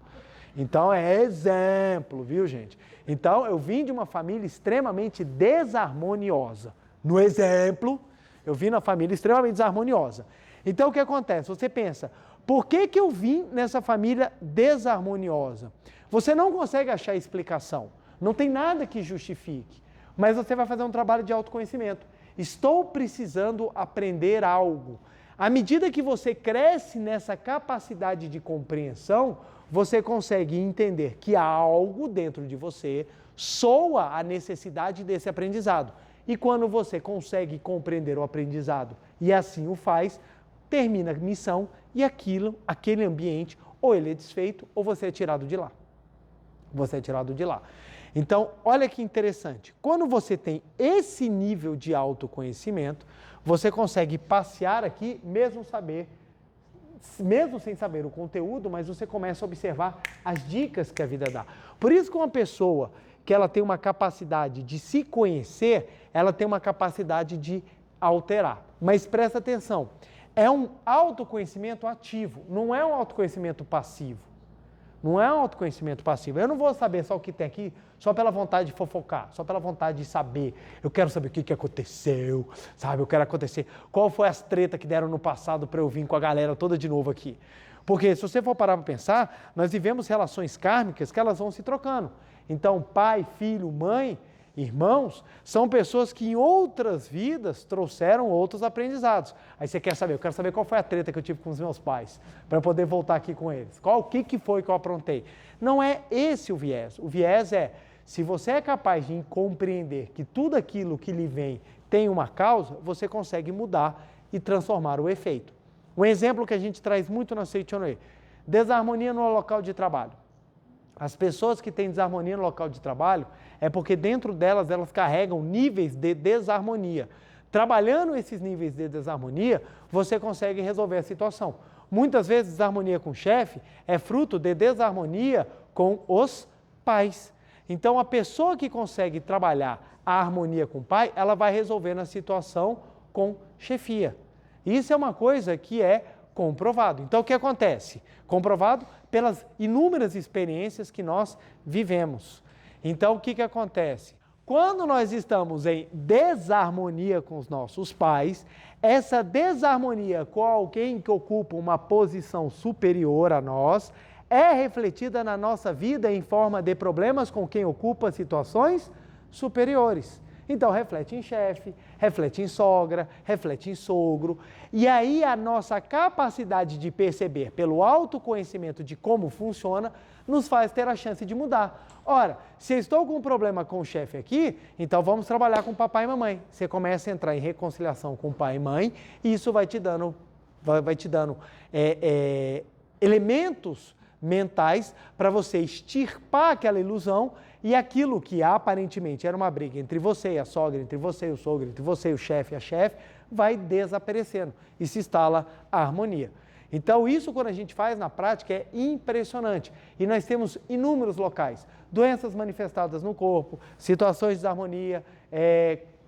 Então, é exemplo, viu, gente? Então, eu vim de uma família extremamente desarmoniosa. No exemplo, eu vim na família extremamente desarmoniosa. Então, o que acontece? Você pensa, por que eu vim nessa família desarmoniosa? Você não consegue achar explicação. Não tem nada que justifique. Mas você vai fazer um trabalho de autoconhecimento. Estou precisando aprender algo. À medida que você cresce nessa capacidade de compreensão, você consegue entender que há algo dentro de você soa a necessidade desse aprendizado. E quando você consegue compreender o aprendizado e assim o faz, termina a missão e aquele ambiente, ou ele é desfeito ou você é tirado de lá. Você é tirado de lá. Então, olha que interessante. Quando você tem esse nível de autoconhecimento, você consegue passear aqui, mesmo sem saber o conteúdo, mas você começa a observar as dicas que a vida dá. Por isso que uma pessoa que ela tem uma capacidade de se conhecer, ela tem uma capacidade de alterar. Mas presta atenção, é um autoconhecimento ativo, não é um autoconhecimento passivo. Não é um autoconhecimento passivo. Eu não vou saber só o que tem aqui, só pela vontade de fofocar, só pela vontade de saber. Eu quero saber o que aconteceu, sabe? Eu quero acontecer. Qual foi as tretas que deram no passado para eu vir com a galera toda de novo aqui? Porque se você for parar para pensar, nós vivemos relações kármicas que elas vão se trocando. Então, pai, filho, mãe, irmãos, são pessoas que em outras vidas trouxeram outros aprendizados. Aí você quer saber, eu quero saber qual foi a treta que eu tive com os meus pais, para poder voltar aqui com eles. O que foi que eu aprontei? Não é esse o viés. O viés é, se você é capaz de compreender que tudo aquilo que lhe vem tem uma causa, você consegue mudar e transformar o efeito. Um exemplo que a gente traz muito na Seichonoe, desarmonia no local de trabalho. As pessoas que têm desarmonia no local de trabalho é porque dentro delas, elas carregam níveis de desarmonia. Trabalhando esses níveis de desarmonia, você consegue resolver a situação. Muitas vezes, desarmonia com o chefe é fruto de desarmonia com os pais. Então, a pessoa que consegue trabalhar a harmonia com o pai, ela vai resolvendo a situação com chefia. Isso é uma coisa que é comprovado. Então, o que acontece? Comprovado pelas inúmeras experiências que nós vivemos. Então, o que acontece? Quando nós estamos em desarmonia com os nossos pais, essa desarmonia com alguém que ocupa uma posição superior a nós é refletida na nossa vida em forma de problemas com quem ocupa situações superiores. Então, reflete em chefe, reflete em sogra, reflete em sogro. E aí a nossa capacidade de perceber pelo autoconhecimento de como funciona, nos faz ter a chance de mudar. Ora, se eu estou com um problema com o chefe aqui, então vamos trabalhar com papai e mamãe. Você começa a entrar em reconciliação com pai e mãe, e isso vai te dando elementos mentais para você extirpar aquela ilusão e aquilo que aparentemente era uma briga entre você e a sogra, entre você e o sogro, entre você e o chefe e a chefe, vai desaparecendo e se instala a harmonia. Então isso quando a gente faz na prática é impressionante e nós temos inúmeros locais, doenças manifestadas no corpo, situações de desarmonia,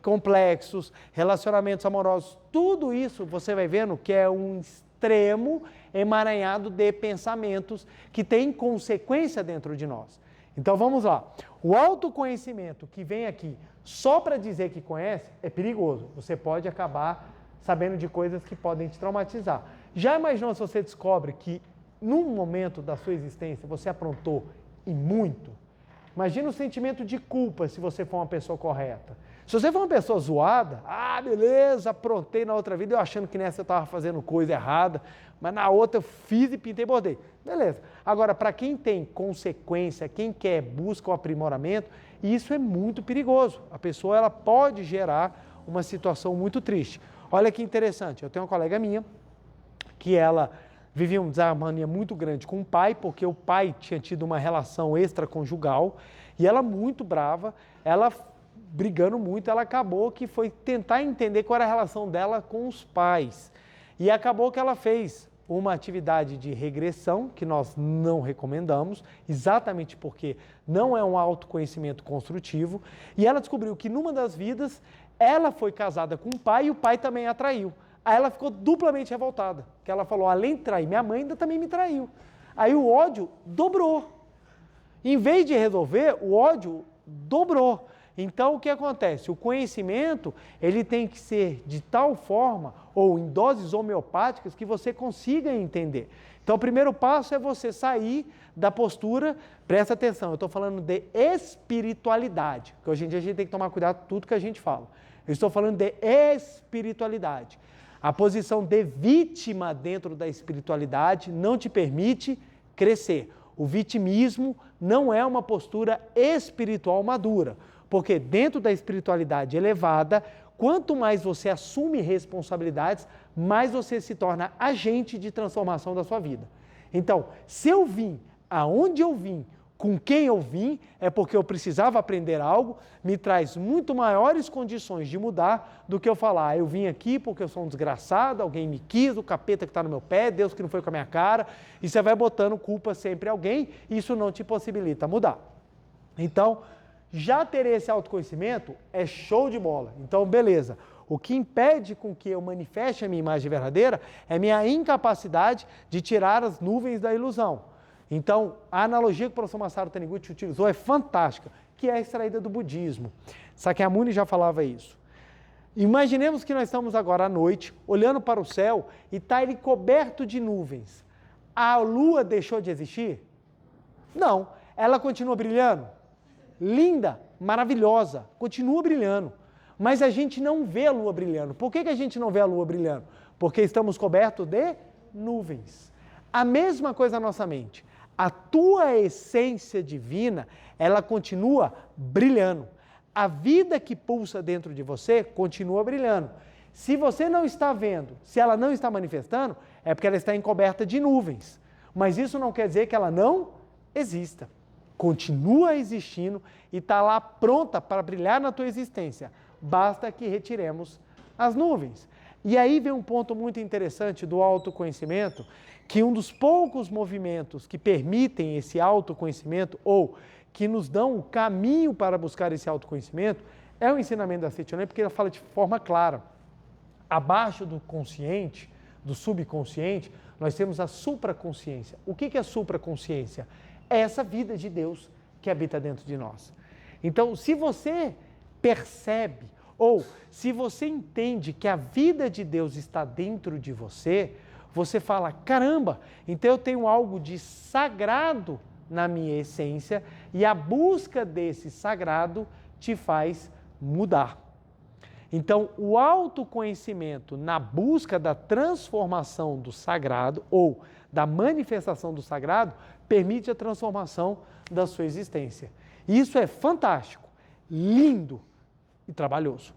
complexos, relacionamentos amorosos, tudo isso você vai vendo que é um extremo emaranhado de pensamentos que tem consequência dentro de nós. Então vamos lá, o autoconhecimento que vem aqui só para dizer que conhece é perigoso, você pode acabar sabendo de coisas que podem te traumatizar. Já imaginou se você descobre que num momento da sua existência você aprontou e muito? Imagina o sentimento de culpa se você for uma pessoa correta. Se você for uma pessoa zoada, beleza, aprontei na outra vida, eu achando que nessa eu estava fazendo coisa errada, mas na outra eu fiz e pintei e bordei. Beleza. Agora, para quem tem consequência, quem quer, busca o aprimoramento, isso é muito perigoso. A pessoa ela pode gerar uma situação muito triste. Olha que interessante, eu tenho uma colega minha que ela vivia uma desarmonia muito grande com o pai, porque o pai tinha tido uma relação extraconjugal e ela muito brava, ela brigando muito, ela acabou que foi tentar entender qual era a relação dela com os pais. E acabou que ela fez uma atividade de regressão, que nós não recomendamos, exatamente porque não é um autoconhecimento construtivo, e ela descobriu que numa das vidas, ela foi casada com o pai e o pai também a traiu. Aí ela ficou duplamente revoltada, porque ela falou, além de trair minha mãe, ainda também me traiu. Aí o ódio dobrou. Em vez de resolver, o ódio dobrou. Então, o que acontece? O conhecimento, ele tem que ser de tal forma, ou em doses homeopáticas, que você consiga entender. Então, o primeiro passo é você sair da postura, presta atenção, eu estou falando de espiritualidade, porque hoje em dia a gente tem que tomar cuidado com tudo que a gente fala. Eu estou falando de espiritualidade. A posição de vítima dentro da espiritualidade não te permite crescer. O vitimismo não é uma postura espiritual madura. Porque dentro da espiritualidade elevada, quanto mais você assume responsabilidades, mais você se torna agente de transformação da sua vida. Então, se eu vim aonde eu vim, com quem eu vim, é porque eu precisava aprender algo, me traz muito maiores condições de mudar do que eu falar, eu vim aqui porque eu sou um desgraçado, alguém me quis, o capeta que está no meu pé, Deus que não foi com a minha cara, e você vai botando culpa sempre em alguém, e isso não te possibilita mudar. Então, já ter esse autoconhecimento é show de bola. Então, beleza. O que impede com que eu manifeste a minha imagem verdadeira é minha incapacidade de tirar as nuvens da ilusão. Então, a analogia que o professor Masaru Taniguchi utilizou é fantástica, que é extraída do budismo. Sakyamuni já falava isso. Imaginemos que nós estamos agora à noite, olhando para o céu e está ele coberto de nuvens. A lua deixou de existir? Não. Ela continua brilhando? Linda, maravilhosa, continua brilhando, mas a gente não vê a lua brilhando. Por que a gente não vê a lua brilhando? Porque estamos cobertos de nuvens. A mesma coisa na nossa mente. A tua essência divina, ela continua brilhando. A vida que pulsa dentro de você continua brilhando. Se você não está vendo, se ela não está manifestando, é porque ela está encoberta de nuvens. Mas isso não quer dizer que ela não exista. Continua existindo e está lá pronta para brilhar na tua existência. Basta que retiremos as nuvens. E aí vem um ponto muito interessante do autoconhecimento, que um dos poucos movimentos que permitem esse autoconhecimento ou que nos dão um caminho para buscar esse autoconhecimento é o ensinamento da Sete Onei, porque ela fala de forma clara. Abaixo do consciente, do subconsciente, nós temos a supraconsciência. O que é supraconsciência? É essa vida de Deus que habita dentro de nós. Então, se você percebe, ou se você entende que a vida de Deus está dentro de você, você fala, caramba, então eu tenho algo de sagrado na minha essência e a busca desse sagrado te faz mudar. Então, o autoconhecimento na busca da transformação do sagrado ou da manifestação do sagrado permite a transformação da sua existência. Isso é fantástico, lindo e trabalhoso.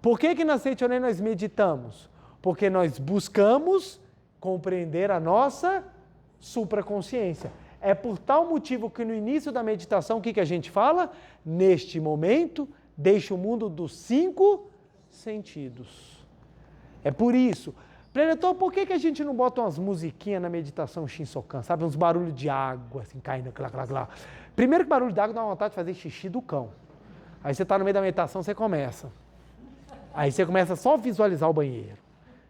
Por que na Sete Onei nós meditamos? Porque nós buscamos compreender a nossa supraconsciência. É por tal motivo que no início da meditação, o que a gente fala? Neste momento, deixe o mundo dos 5 sentidos. É por isso. Preletor, por que a gente não bota umas musiquinhas na meditação Shinsokan, sabe? Uns barulhos de água, assim, caindo, clá. Primeiro que barulho de água dá uma vontade de fazer xixi do cão. Aí você está no meio da meditação, você começa. Aí você começa só a visualizar o banheiro.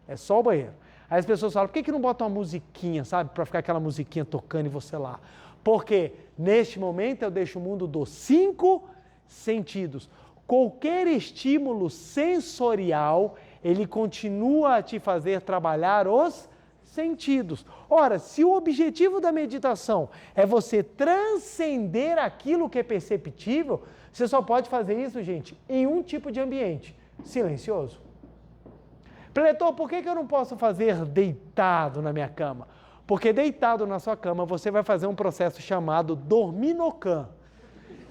É só o banheiro. Aí as pessoas falam, por que não bota uma musiquinha, sabe? Para ficar aquela musiquinha tocando e você lá. Porque neste momento eu deixo o mundo dos 5 sentidos. Qualquer estímulo sensorial, ele continua a te fazer trabalhar os sentidos. Ora, se o objetivo da meditação é você transcender aquilo que é perceptível, você só pode fazer isso, gente, em um tipo de ambiente, silencioso. Preletor, por que eu não posso fazer deitado na minha cama? Porque deitado na sua cama, você vai fazer um processo chamado dorminocan,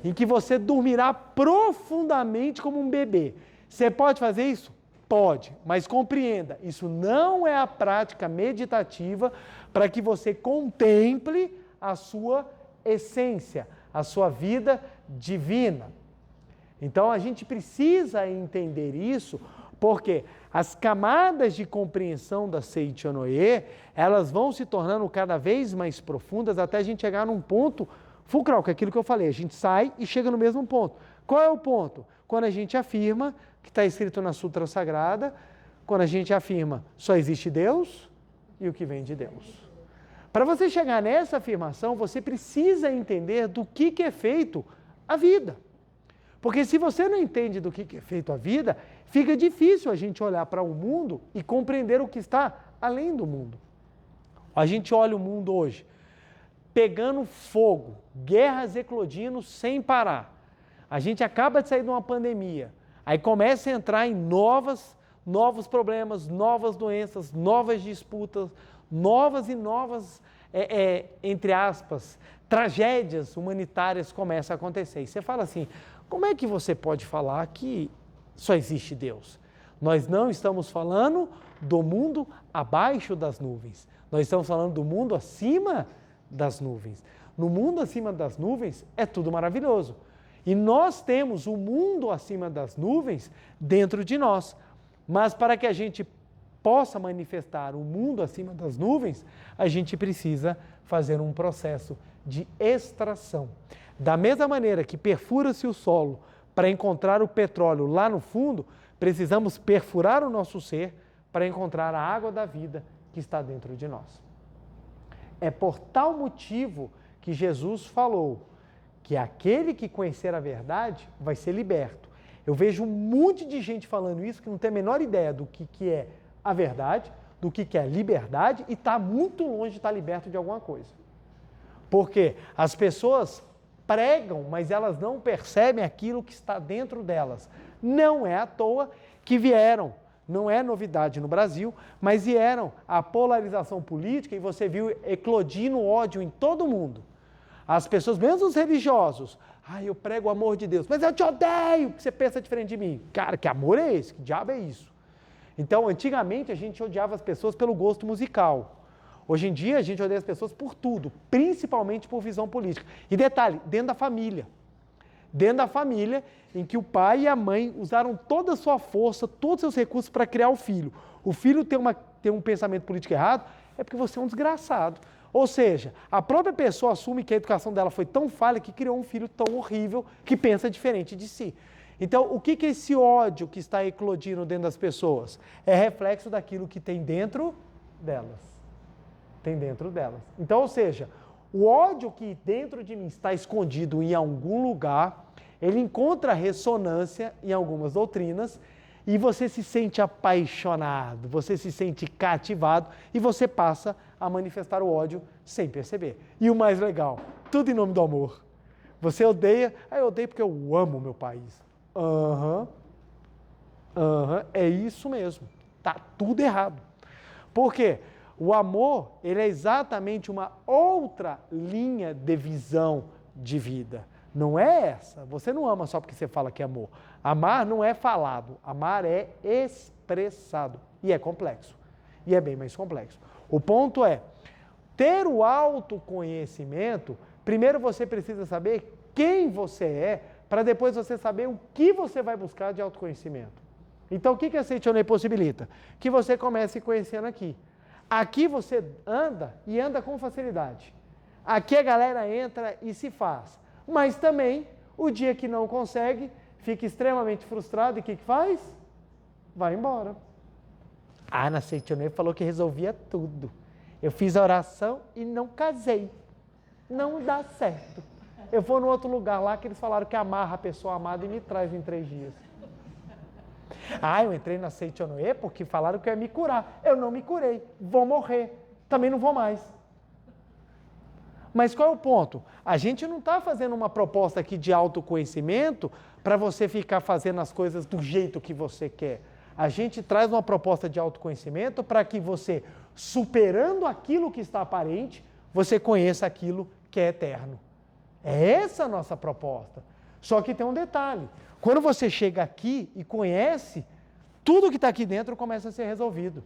em que você dormirá profundamente como um bebê. Você pode fazer isso? Pode, mas compreenda, isso não é a prática meditativa para que você contemple a sua essência, a sua vida divina. Então a gente precisa entender isso, porque as camadas de compreensão da Seichonoye, elas vão se tornando cada vez mais profundas até a gente chegar num ponto fulcral, que é aquilo que eu falei, a gente sai e chega no mesmo ponto. Qual é o ponto? Quando a gente afirma, que está escrito na Sutra Sagrada, quando a gente afirma, só existe Deus e o que vem de Deus. Para você chegar nessa afirmação, você precisa entender do que é feito a vida. Porque se você não entende do que é feito a vida, fica difícil a gente olhar para o mundo e compreender o que está além do mundo. A gente olha o mundo hoje, pegando fogo, guerras eclodindo sem parar. A gente acaba de sair de uma pandemia, aí começa a entrar em novos problemas, novas doenças, novas disputas, novas, entre aspas, tragédias humanitárias começam a acontecer. E você fala assim, como é que você pode falar que só existe Deus? Nós não estamos falando do mundo abaixo das nuvens, nós estamos falando do mundo acima das nuvens. No mundo acima das nuvens é tudo maravilhoso. E nós temos o mundo acima das nuvens dentro de nós. Mas para que a gente possa manifestar o mundo acima das nuvens, a gente precisa fazer um processo de extração. Da mesma maneira que perfura-se o solo para encontrar o petróleo lá no fundo, precisamos perfurar o nosso ser para encontrar a água da vida que está dentro de nós. É por tal motivo que Jesus falou que aquele que conhecer a verdade vai ser liberto. Eu vejo um monte de gente falando isso que não tem a menor ideia do que é a verdade, do que é a liberdade e está muito longe de estar liberto de alguma coisa. Porque as pessoas pregam, mas elas não percebem aquilo que está dentro delas. Não é à toa que vieram, não é novidade no Brasil, mas vieram a polarização política e você viu eclodindo ódio em todo mundo. As pessoas, mesmo os religiosos, eu prego o amor de Deus, mas eu te odeio, porque você pensa diferente de mim. Cara, que amor é esse? Que diabo é isso? Então, antigamente a gente odiava as pessoas pelo gosto musical. Hoje em dia a gente odeia as pessoas por tudo, principalmente por visão política. E detalhe, dentro da família. Dentro da família, em que o pai e a mãe usaram toda a sua força, todos os seus recursos para criar o filho. O filho tem um pensamento político errado, é porque você é um desgraçado. Ou seja, a própria pessoa assume que a educação dela foi tão falha que criou um filho tão horrível que pensa diferente de si. Então, o que é esse ódio que está eclodindo dentro das pessoas? É reflexo daquilo que tem dentro delas. Tem dentro delas. Então, ou seja, o ódio que dentro de mim está escondido em algum lugar, ele encontra ressonância em algumas doutrinas e você se sente apaixonado, você se sente cativado e você passa a manifestar o ódio sem perceber. E o mais legal, tudo em nome do amor. Você odeia, eu odeio porque eu amo o meu país. É isso mesmo. Tá tudo errado. Por quê? O amor, ele é exatamente uma outra linha de visão de vida. Não é essa. Você não ama só porque você fala que é amor. Amar não é falado. Amar é expressado. E é complexo. E é bem mais complexo. O ponto é, ter o autoconhecimento, primeiro você precisa saber quem você é, para depois você saber o que você vai buscar de autoconhecimento. Então, o que a Seichonoye possibilita? Que você comece se conhecendo aqui. Aqui você anda e anda com facilidade. Aqui a galera entra e se faz. Mas também, o dia que não consegue, fica extremamente frustrado e o que faz? Vai embora. Na Seichonoye falou que resolvia tudo. Eu fiz a oração e não casei. Não dá certo. Eu vou no outro lugar lá que eles falaram que amarra a pessoa amada e me traz em 3 dias. Eu entrei na Seichonoye porque falaram que eu ia me curar. Eu não me curei, vou morrer. também não vou mais. Mas qual é o ponto? A gente não está fazendo uma proposta aqui de autoconhecimento para você ficar fazendo as coisas do jeito que você quer. A gente traz uma proposta de autoconhecimento para que você, superando aquilo que está aparente, você conheça aquilo que é eterno. É essa a nossa proposta. Só que tem um detalhe. Quando você chega aqui e conhece, tudo que está aqui dentro começa a ser resolvido.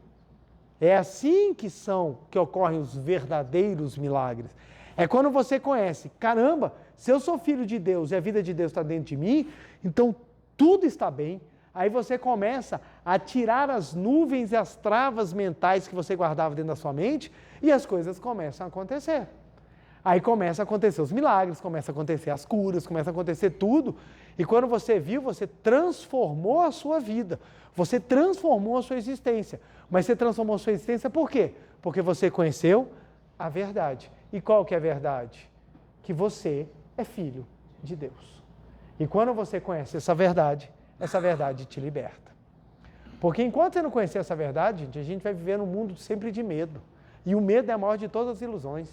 É assim que ocorrem os verdadeiros milagres. É quando você conhece, caramba, se eu sou filho de Deus e a vida de Deus está dentro de mim, então tudo está bem. Aí você começa a tirar as nuvens e as travas mentais que você guardava dentro da sua mente e as coisas começam a acontecer. Aí começa a acontecer os milagres, começa a acontecer as curas, começa a acontecer tudo. E quando você viu, você transformou a sua vida. Você transformou a sua existência. Mas você transformou a sua existência por quê? Porque você conheceu a verdade. E qual que é a verdade? Que você é filho de Deus. E quando você conhece essa verdade te liberta. Porque enquanto você não conhecer essa verdade, a gente vai viver num mundo sempre de medo. E o medo é a maior de todas as ilusões.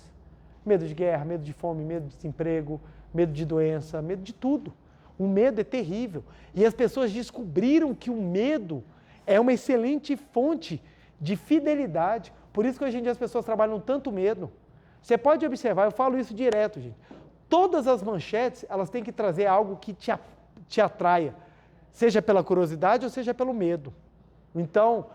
Medo de guerra, medo de fome, medo de desemprego, medo de doença, medo de tudo. O medo é terrível. E as pessoas descobriram que o medo é uma excelente fonte de fidelidade. Por isso que hoje em dia as pessoas trabalham tanto medo. Você pode observar, eu falo isso direto, gente. Todas as manchetes, elas têm que trazer algo que te atraia. Seja pela curiosidade ou seja pelo medo. Então,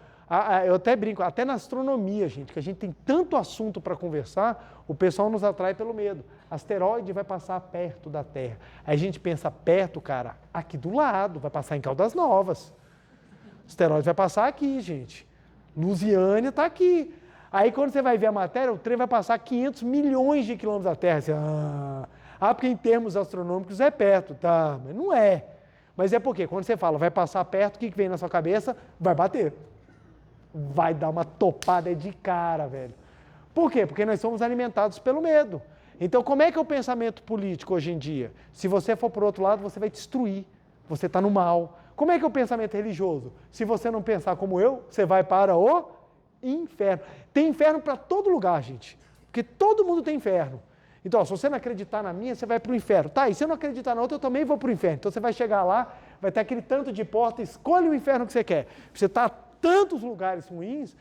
eu até brinco, até na astronomia, gente, que a gente tem tanto assunto para conversar, o pessoal nos atrai pelo medo. Asteroide vai passar perto da Terra. Aí a gente pensa perto, cara, aqui do lado, vai passar em Caldas Novas. Asteroide vai passar aqui, gente. Lusiânia está aqui. Aí quando você vai ver a matéria, o trem vai passar 500 milhões de quilômetros da Terra. Você, porque em termos astronômicos é perto, tá? Mas não é. Mas é porque quando você fala vai passar perto, o que vem na sua cabeça? Vai bater. Vai dar uma topada de cara, velho. Por quê? Porque nós somos alimentados pelo medo. Então, como é que é o pensamento político hoje em dia? Se você for para o outro lado, você vai destruir. Você está no mal. Como é que é o pensamento religioso? Se você não pensar como eu, você vai para o inferno. Tem inferno para todo lugar, gente. Porque todo mundo tem inferno. Então, se você não acreditar na minha, você vai para o inferno. Tá, e se eu não acreditar na outra, eu também vou para o inferno. Então, você vai chegar lá, vai ter aquele tanto de porta, escolhe o inferno que você quer. Você está tantos lugares ruins.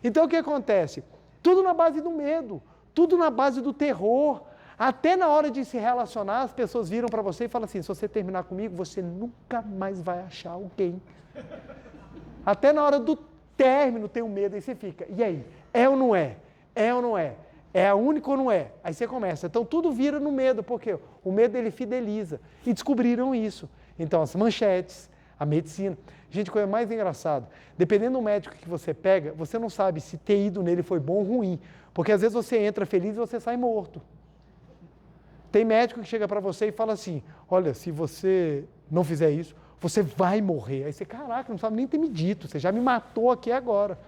Então, o que acontece? Tudo na base do medo, tudo na base do terror. Até na hora de se relacionar, as pessoas viram para você e falam assim, se você terminar comigo, você nunca mais vai achar alguém. Até na hora do término tem um medo, aí você fica, e aí? É ou não é? É ou não é? É a única ou não é? Aí você começa. Então, tudo vira no medo, porque o medo ele fideliza. E descobriram isso. Então, as manchetes, a medicina. Gente, coisa mais engraçada, dependendo do médico que você pega, você não sabe se ter ido nele foi bom ou ruim, porque às vezes você entra feliz e você sai morto. Tem médico que chega para você e fala assim, olha, se você não fizer isso, você vai morrer. Aí você, caraca, não sabe nem ter me dito, você já me matou aqui agora.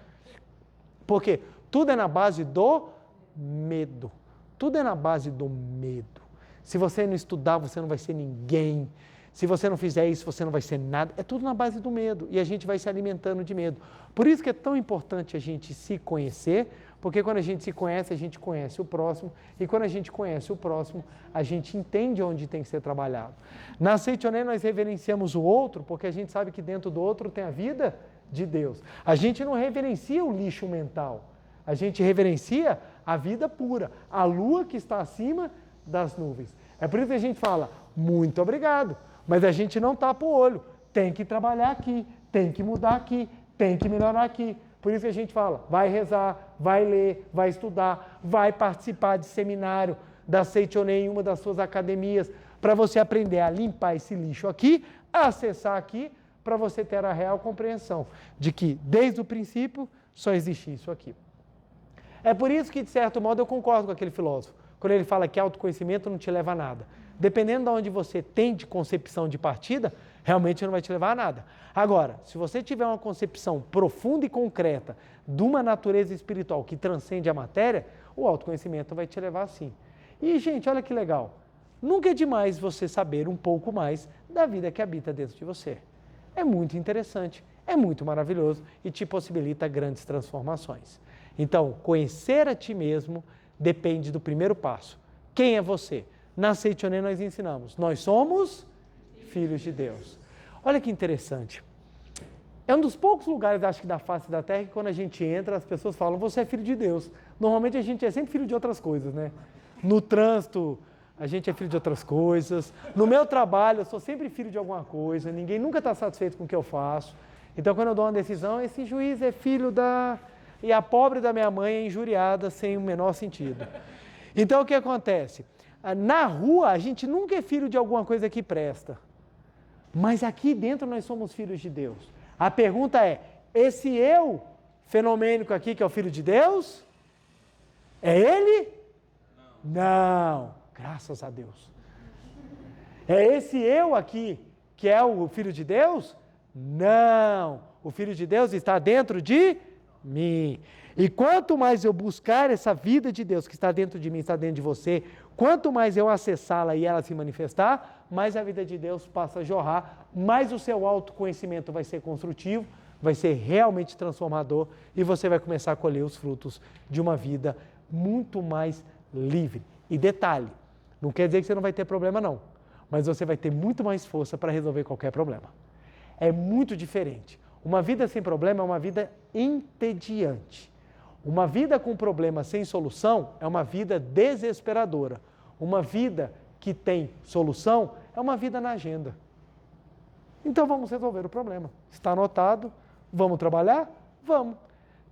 Porque tudo é na base do medo. Tudo é na base do medo. Se você não estudar, você não vai ser ninguém. Se você não fizer isso, você não vai ser nada. É tudo na base do medo. E a gente vai se alimentando de medo. Por isso que é tão importante a gente se conhecer, porque quando a gente se conhece, a gente conhece o próximo. E quando a gente conhece o próximo, a gente entende onde tem que ser trabalhado. Na Seichonen, nós reverenciamos o outro, porque a gente sabe que dentro do outro tem a vida de Deus. A gente não reverencia o lixo mental. A gente reverencia a vida pura, a lua que está acima das nuvens. É por isso que a gente fala, muito obrigado. Mas a gente não tapa o olho, tem que trabalhar aqui, tem que mudar aqui, tem que melhorar aqui. Por isso que a gente fala, vai rezar, vai ler, vai estudar, vai participar de seminário da Seichonen em uma das suas academias, para você aprender a limpar esse lixo aqui, a acessar aqui, para você ter a real compreensão de que, desde o princípio, só existe isso aqui. É por isso que, de certo modo, eu concordo com aquele filósofo, quando ele fala que autoconhecimento não te leva a nada. Dependendo de onde você tem de concepção de partida, realmente não vai te levar a nada. Agora, se você tiver uma concepção profunda e concreta de uma natureza espiritual que transcende a matéria, o autoconhecimento vai te levar assim. E, gente, olha que legal. Nunca é demais você saber um pouco mais da vida que habita dentro de você. É muito interessante, é muito maravilhoso e te possibilita grandes transformações. Então, conhecer a ti mesmo depende do primeiro passo. Quem é você? Na Seitonê nós ensinamos, nós somos filhos de Deus. Olha que interessante. É um dos poucos lugares, acho que da face da terra, que quando a gente entra, as pessoas falam, você é filho de Deus. Normalmente a gente é sempre filho de outras coisas, né? No trânsito, a gente é filho de outras coisas. No meu trabalho, eu sou sempre filho de alguma coisa. Ninguém nunca está satisfeito com o que eu faço. Então, quando eu dou uma decisão, esse juiz é filho da... E a pobre da minha mãe é injuriada sem o menor sentido. Então, o que acontece? Na rua, a gente nunca é filho de alguma coisa que presta. Mas aqui dentro nós somos filhos de Deus. A pergunta é, esse eu fenomênico aqui que é o filho de Deus, é ele? Não, graças a Deus. É esse eu aqui que é o filho de Deus? Não, o filho de Deus está dentro de mim. E quanto mais eu buscar essa vida de Deus que está dentro de mim, está dentro de você, quanto mais eu acessá-la e ela se manifestar, mais a vida de Deus passa a jorrar, mais o seu autoconhecimento vai ser construtivo, vai ser realmente transformador e você vai começar a colher os frutos de uma vida muito mais livre. E detalhe, não quer dizer que você não vai ter problema não, mas você vai ter muito mais força para resolver qualquer problema. É muito diferente. Uma vida sem problema é uma vida entediante. Uma vida com problema sem solução é uma vida desesperadora. Uma vida que tem solução é uma vida na agenda. Então vamos resolver o problema. Está anotado? Vamos trabalhar? Vamos.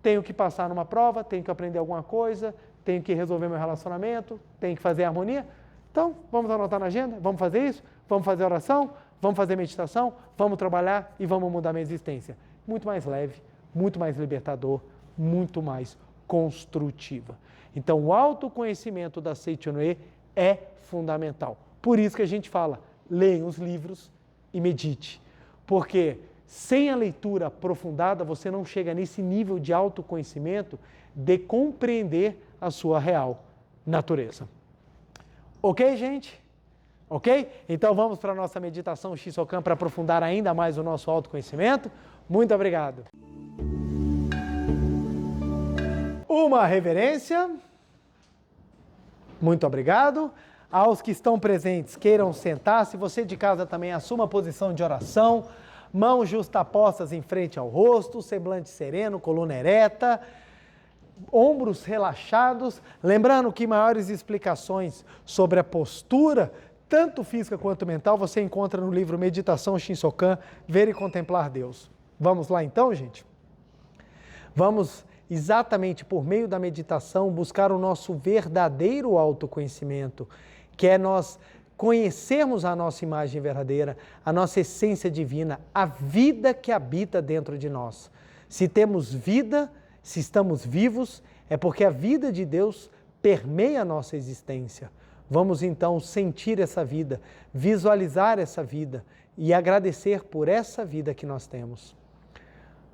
Tenho que passar numa prova, tenho que aprender alguma coisa, tenho que resolver meu relacionamento, tenho que fazer harmonia. Então vamos anotar na agenda? Vamos fazer isso? Vamos fazer oração? Vamos fazer meditação? Vamos trabalhar e vamos mudar minha existência. Muito mais leve, muito mais libertador, muito mais construtiva. Então, o autoconhecimento da Seitonê é fundamental. Por isso que a gente fala, leia os livros e medite. Porque sem a leitura aprofundada, você não chega nesse nível de autoconhecimento de compreender a sua real natureza. Ok, gente? Ok? Então, vamos para a nossa meditação Shinsokan para aprofundar ainda mais o nosso autoconhecimento. Muito obrigado. Uma reverência. Muito obrigado. Aos que estão presentes, queiram sentar. Se você de casa também assuma a posição de oração, mãos justapostas em frente ao rosto, semblante sereno, coluna ereta, ombros relaxados. Lembrando que maiores explicações sobre a postura, tanto física quanto mental, você encontra no livro Meditação Shinsokan, Ver e Contemplar Deus. Vamos lá então, gente? Vamos exatamente por meio da meditação buscar o nosso verdadeiro autoconhecimento, que é nós conhecermos a nossa imagem verdadeira, a nossa essência divina, a vida que habita dentro de nós. Se temos vida, se estamos vivos, é porque a vida de Deus permeia a nossa existência. Vamos então sentir essa vida, visualizar essa vida e agradecer por essa vida que nós temos.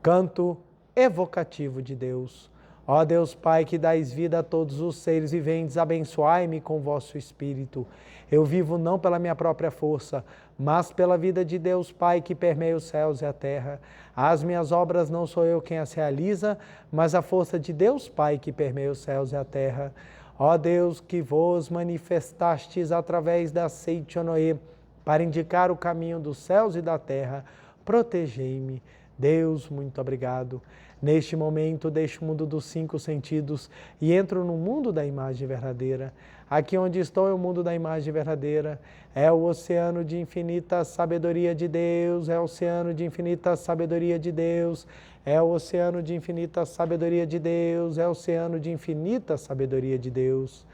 Canto evocativo de Deus. Ó Deus Pai, que dais vida a todos os seres viventes, abençoai-me com vosso Espírito. Eu vivo não pela minha própria força, mas pela vida de Deus Pai, que permeia os céus e a terra. As minhas obras não sou eu quem as realiza, mas a força de Deus Pai, que permeia os céus e a terra. Ó Deus, que vos manifestastes através da Seitonê, para indicar o caminho dos céus e da terra, protegei-me. Deus, muito obrigado. Neste momento, deixo o mundo dos 5 sentidos e entro no mundo da imagem verdadeira. Aqui onde estou é o mundo da imagem verdadeira. É o oceano de infinita sabedoria de Deus, é o oceano de infinita sabedoria de Deus, é o oceano de infinita sabedoria de Deus, é o oceano de infinita sabedoria de Deus.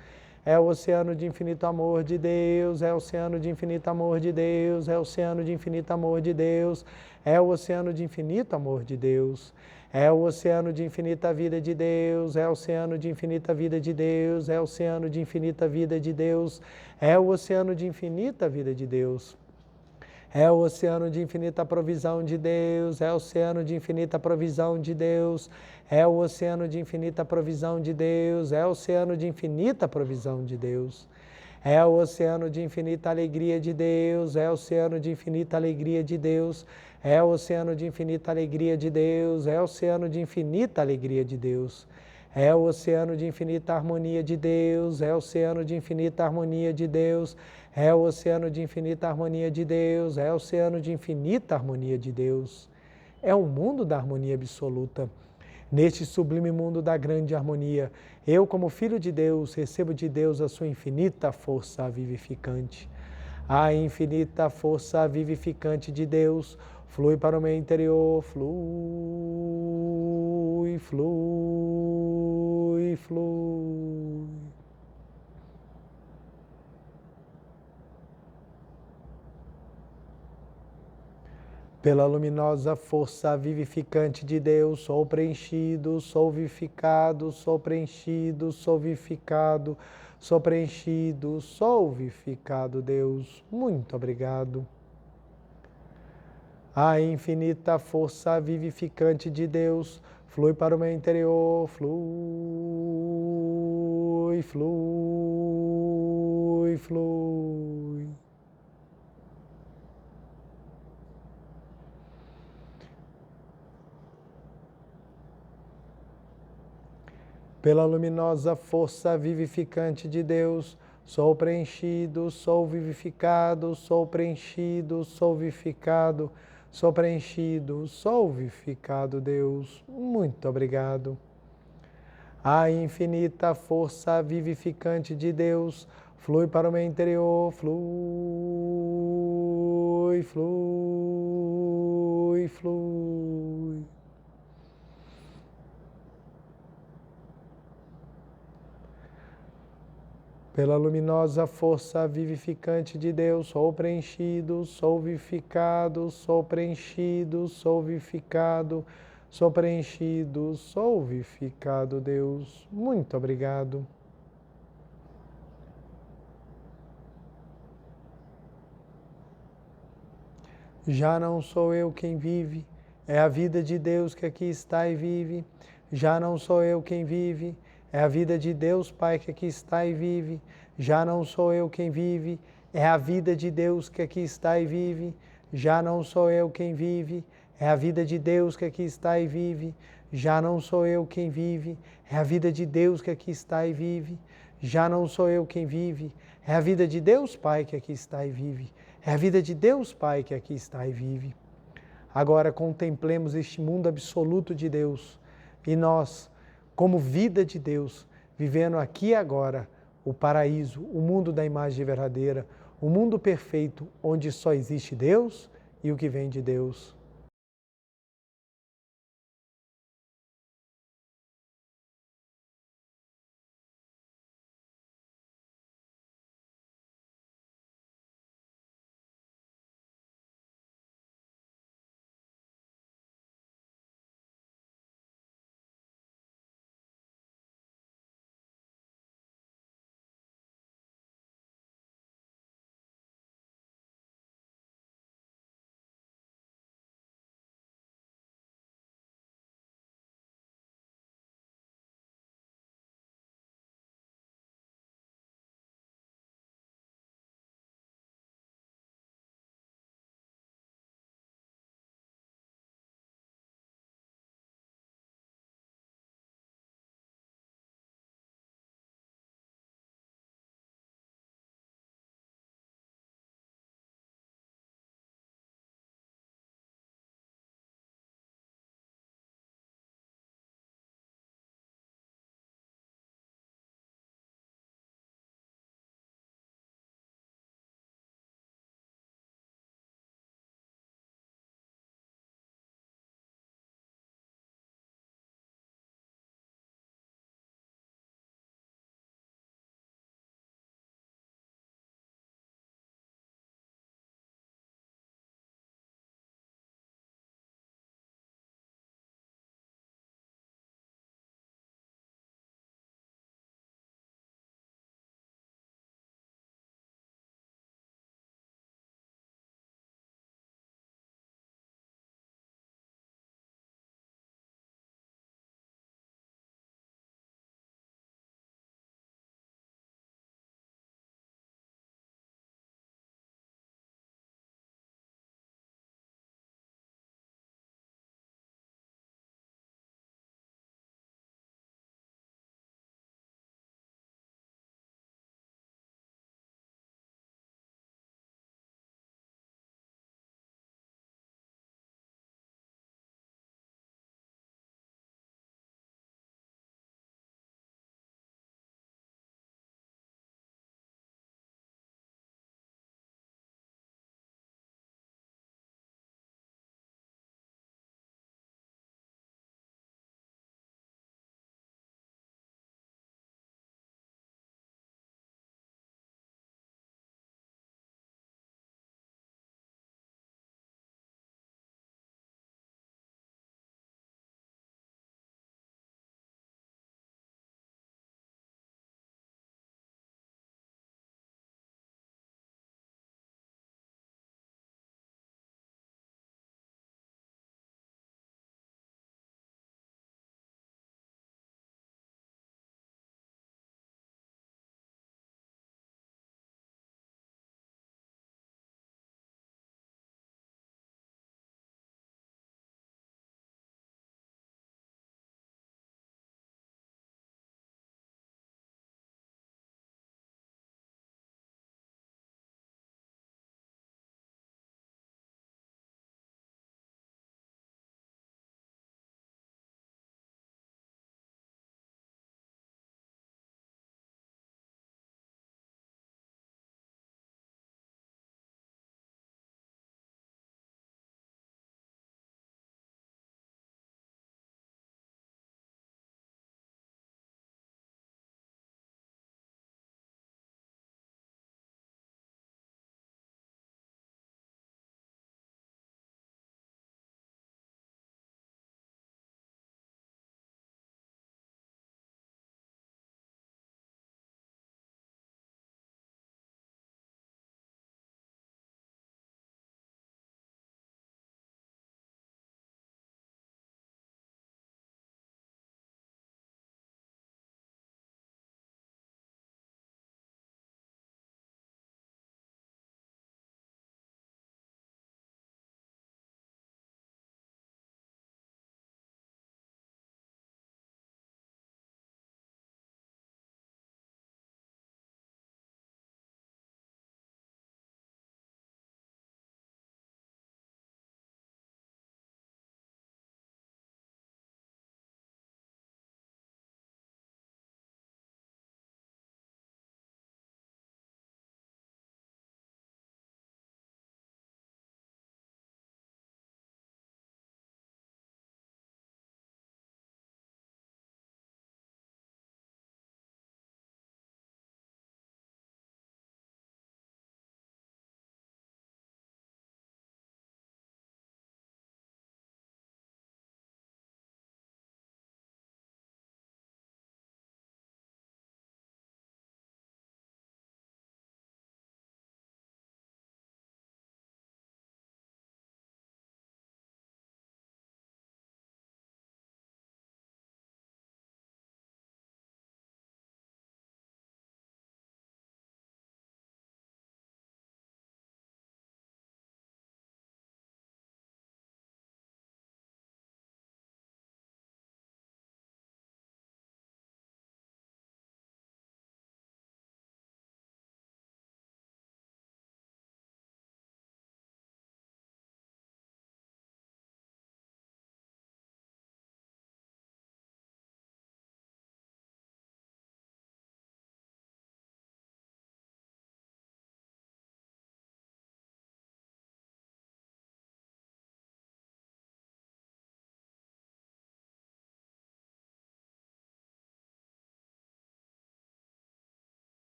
É o oceano de infinito amor de Deus, é o oceano de infinito amor de Deus, é o oceano de infinito amor de Deus, é o oceano de infinito amor de Deus, é o oceano de infinita vida de Deus, é o oceano de infinita vida de Deus, é o oceano de infinita vida de Deus, é o oceano de infinita vida de Deus. É o oceano de infinita provisão de Deus, é o oceano de infinita provisão de Deus, é o oceano de infinita provisão de Deus, é o oceano de infinita provisão de Deus. É o oceano de infinita alegria de Deus, é o oceano de infinita alegria de Deus, é o oceano de infinita alegria de Deus, é o oceano de infinita alegria de Deus. É o oceano de infinita harmonia de Deus, é o oceano de infinita harmonia de Deus, é o oceano de infinita harmonia de Deus, é o oceano de infinita harmonia de Deus. É o mundo da harmonia absoluta. Neste sublime mundo da grande harmonia, eu, como filho de Deus, recebo de Deus a sua infinita força vivificante. A infinita força vivificante de Deus flui para o meu interior, flui, flui, flui. Pela luminosa força vivificante de Deus, sou preenchido, sou vivificado, sou preenchido, sou vivificado, sou preenchido, sou vivificado, Deus. Muito obrigado. A infinita força vivificante de Deus flui para o meu interior, flui, flui, flui. Pela luminosa força vivificante de Deus, sou preenchido, sou vivificado, sou preenchido, sou vivificado, sou preenchido, sou vivificado, Deus. Muito obrigado. A infinita força vivificante de Deus flui para o meu interior, flui, flui, flui. Pela luminosa força vivificante de Deus, sou preenchido, sou vivificado, sou preenchido, sou vivificado, sou preenchido, sou vivificado, Deus. Muito obrigado. Já não sou eu quem vive, é a vida de Deus que aqui está e vive. Já não sou eu quem vive, é a vida de Deus Pai que aqui está e vive. Já não sou eu quem vive, é a vida de Deus que aqui está e vive. Já não sou eu quem vive, é a vida de Deus que aqui está e vive. Já não sou eu quem vive, é a vida de Deus que aqui está e vive. Já não sou eu quem vive, é a vida de Deus Pai que aqui está e vive. É a vida de Deus Pai que aqui está e vive. Agora contemplemos este mundo absoluto de Deus e nós, como vida de Deus, vivendo aqui e agora o paraíso, o mundo da imagem verdadeira, o mundo perfeito onde só existe Deus e o que vem de Deus.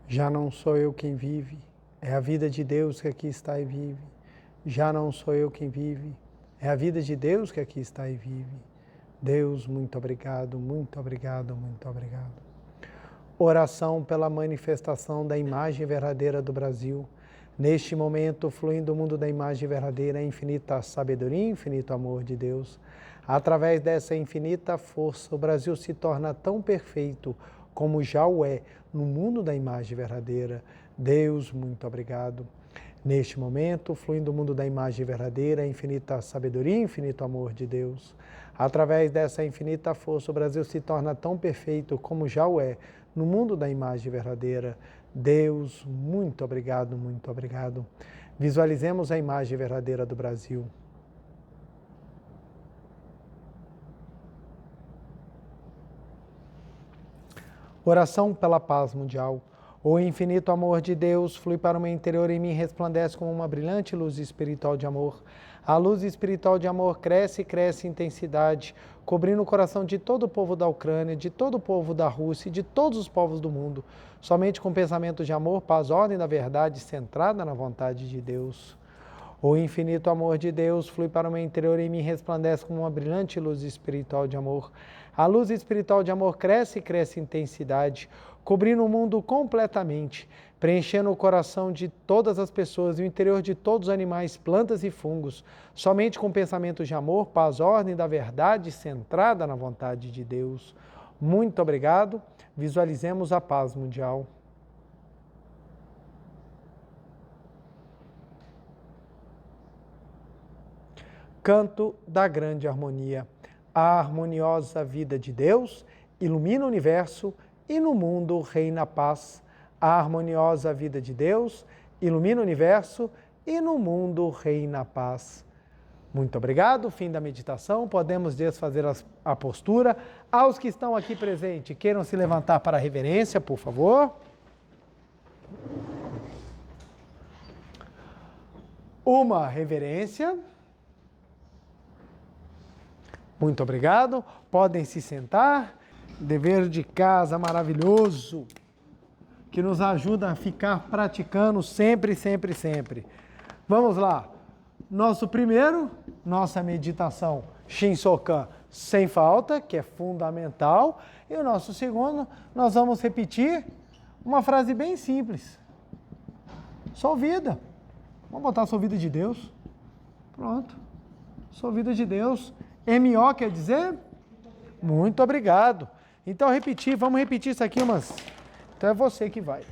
Já não sou eu quem vive, é a vida de Deus que aqui está e vive. Já não sou eu quem vive, é a vida de Deus que aqui está e vive. Deus, muito obrigado, muito obrigado, muito obrigado. Oração pela manifestação da imagem verdadeira do Brasil. Neste momento, fluindo o mundo da imagem verdadeira, a infinita sabedoria, infinito amor de Deus. Através dessa infinita força, o Brasil se torna tão perfeito como já o é no mundo da imagem verdadeira. Deus, muito obrigado. Neste momento, fluindo o mundo da imagem verdadeira, a infinita sabedoria, infinito amor de Deus. Através dessa infinita força, o Brasil se torna tão perfeito como já o é no mundo da imagem verdadeira. Deus, muito obrigado, muito obrigado. Visualizemos a imagem verdadeira do Brasil. Oração pela paz mundial. O infinito amor de Deus flui para o meu interior e em mim resplandece como uma brilhante luz espiritual de amor. A luz espiritual de amor cresce e cresce em intensidade, cobrindo o coração de todo o povo da Ucrânia, de todo o povo da Rússia e de todos os povos do mundo. Somente com pensamentos de amor, paz, ordem da verdade, centrada na vontade de Deus. O infinito amor de Deus flui para o meu interior e em mim resplandece como uma brilhante luz espiritual de amor. A luz espiritual de amor cresce e cresce em intensidade, cobrindo o mundo completamente, preenchendo o coração de todas as pessoas e o interior de todos os animais, plantas e fungos, somente com pensamentos de amor, paz, ordem da verdade, centrada na vontade de Deus. Muito obrigado. Visualizemos a paz mundial. Canto da grande harmonia. A harmoniosa vida de Deus ilumina o universo e no mundo reina a paz. A harmoniosa vida de Deus ilumina o universo e no mundo reina a paz. Muito obrigado. Fim da meditação. Podemos desfazer a postura. Aos que estão aqui presentes, queiram se levantar para a reverência, por favor. Uma reverência. Muito obrigado. Podem se sentar. Dever de casa maravilhoso, que nos ajuda a ficar praticando sempre, sempre, sempre. Vamos lá. Nossa meditação Shinsokan sem falta, que é fundamental. E o nosso segundo, nós vamos repetir uma frase bem simples. Sou vida. Vamos botar sou vida de Deus. Pronto. Sou vida de Deus. M.O. quer dizer? Muito obrigado. Então, vamos repetir isso aqui Então, é você que vai.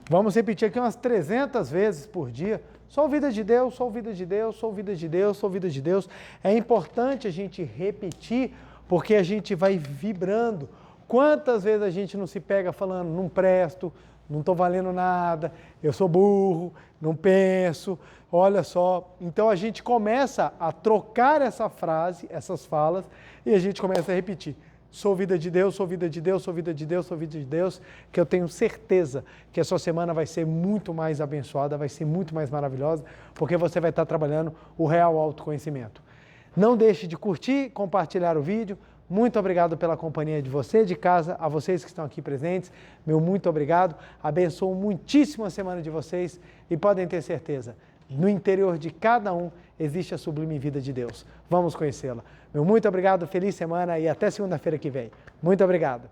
Vamos repetir aqui umas 300 vezes por dia. Sou vida de Deus, sou vida de Deus, sou vida de Deus, sou vida de Deus. É importante a gente repetir, porque a gente vai vibrando. Quantas vezes a gente não se pega falando, não presto, não estou valendo nada, eu sou burro, não penso, olha só. Então a gente começa a trocar essa frase, essas falas, e a gente começa a repetir. Sou vida de Deus, sou vida de Deus, sou vida de Deus, sou vida de Deus, que eu tenho certeza que a sua semana vai ser muito mais abençoada, vai ser muito mais maravilhosa, porque você vai estar trabalhando o real autoconhecimento. Não deixe de curtir, compartilhar o vídeo. Muito obrigado pela companhia de você de casa, a vocês que estão aqui presentes, meu muito obrigado. Abençoo muitíssimo a semana de vocês e podem ter certeza, no interior de cada um existe a sublime vida de Deus. Vamos conhecê-la. Meu muito obrigado, feliz semana e até segunda-feira que vem. Muito obrigado.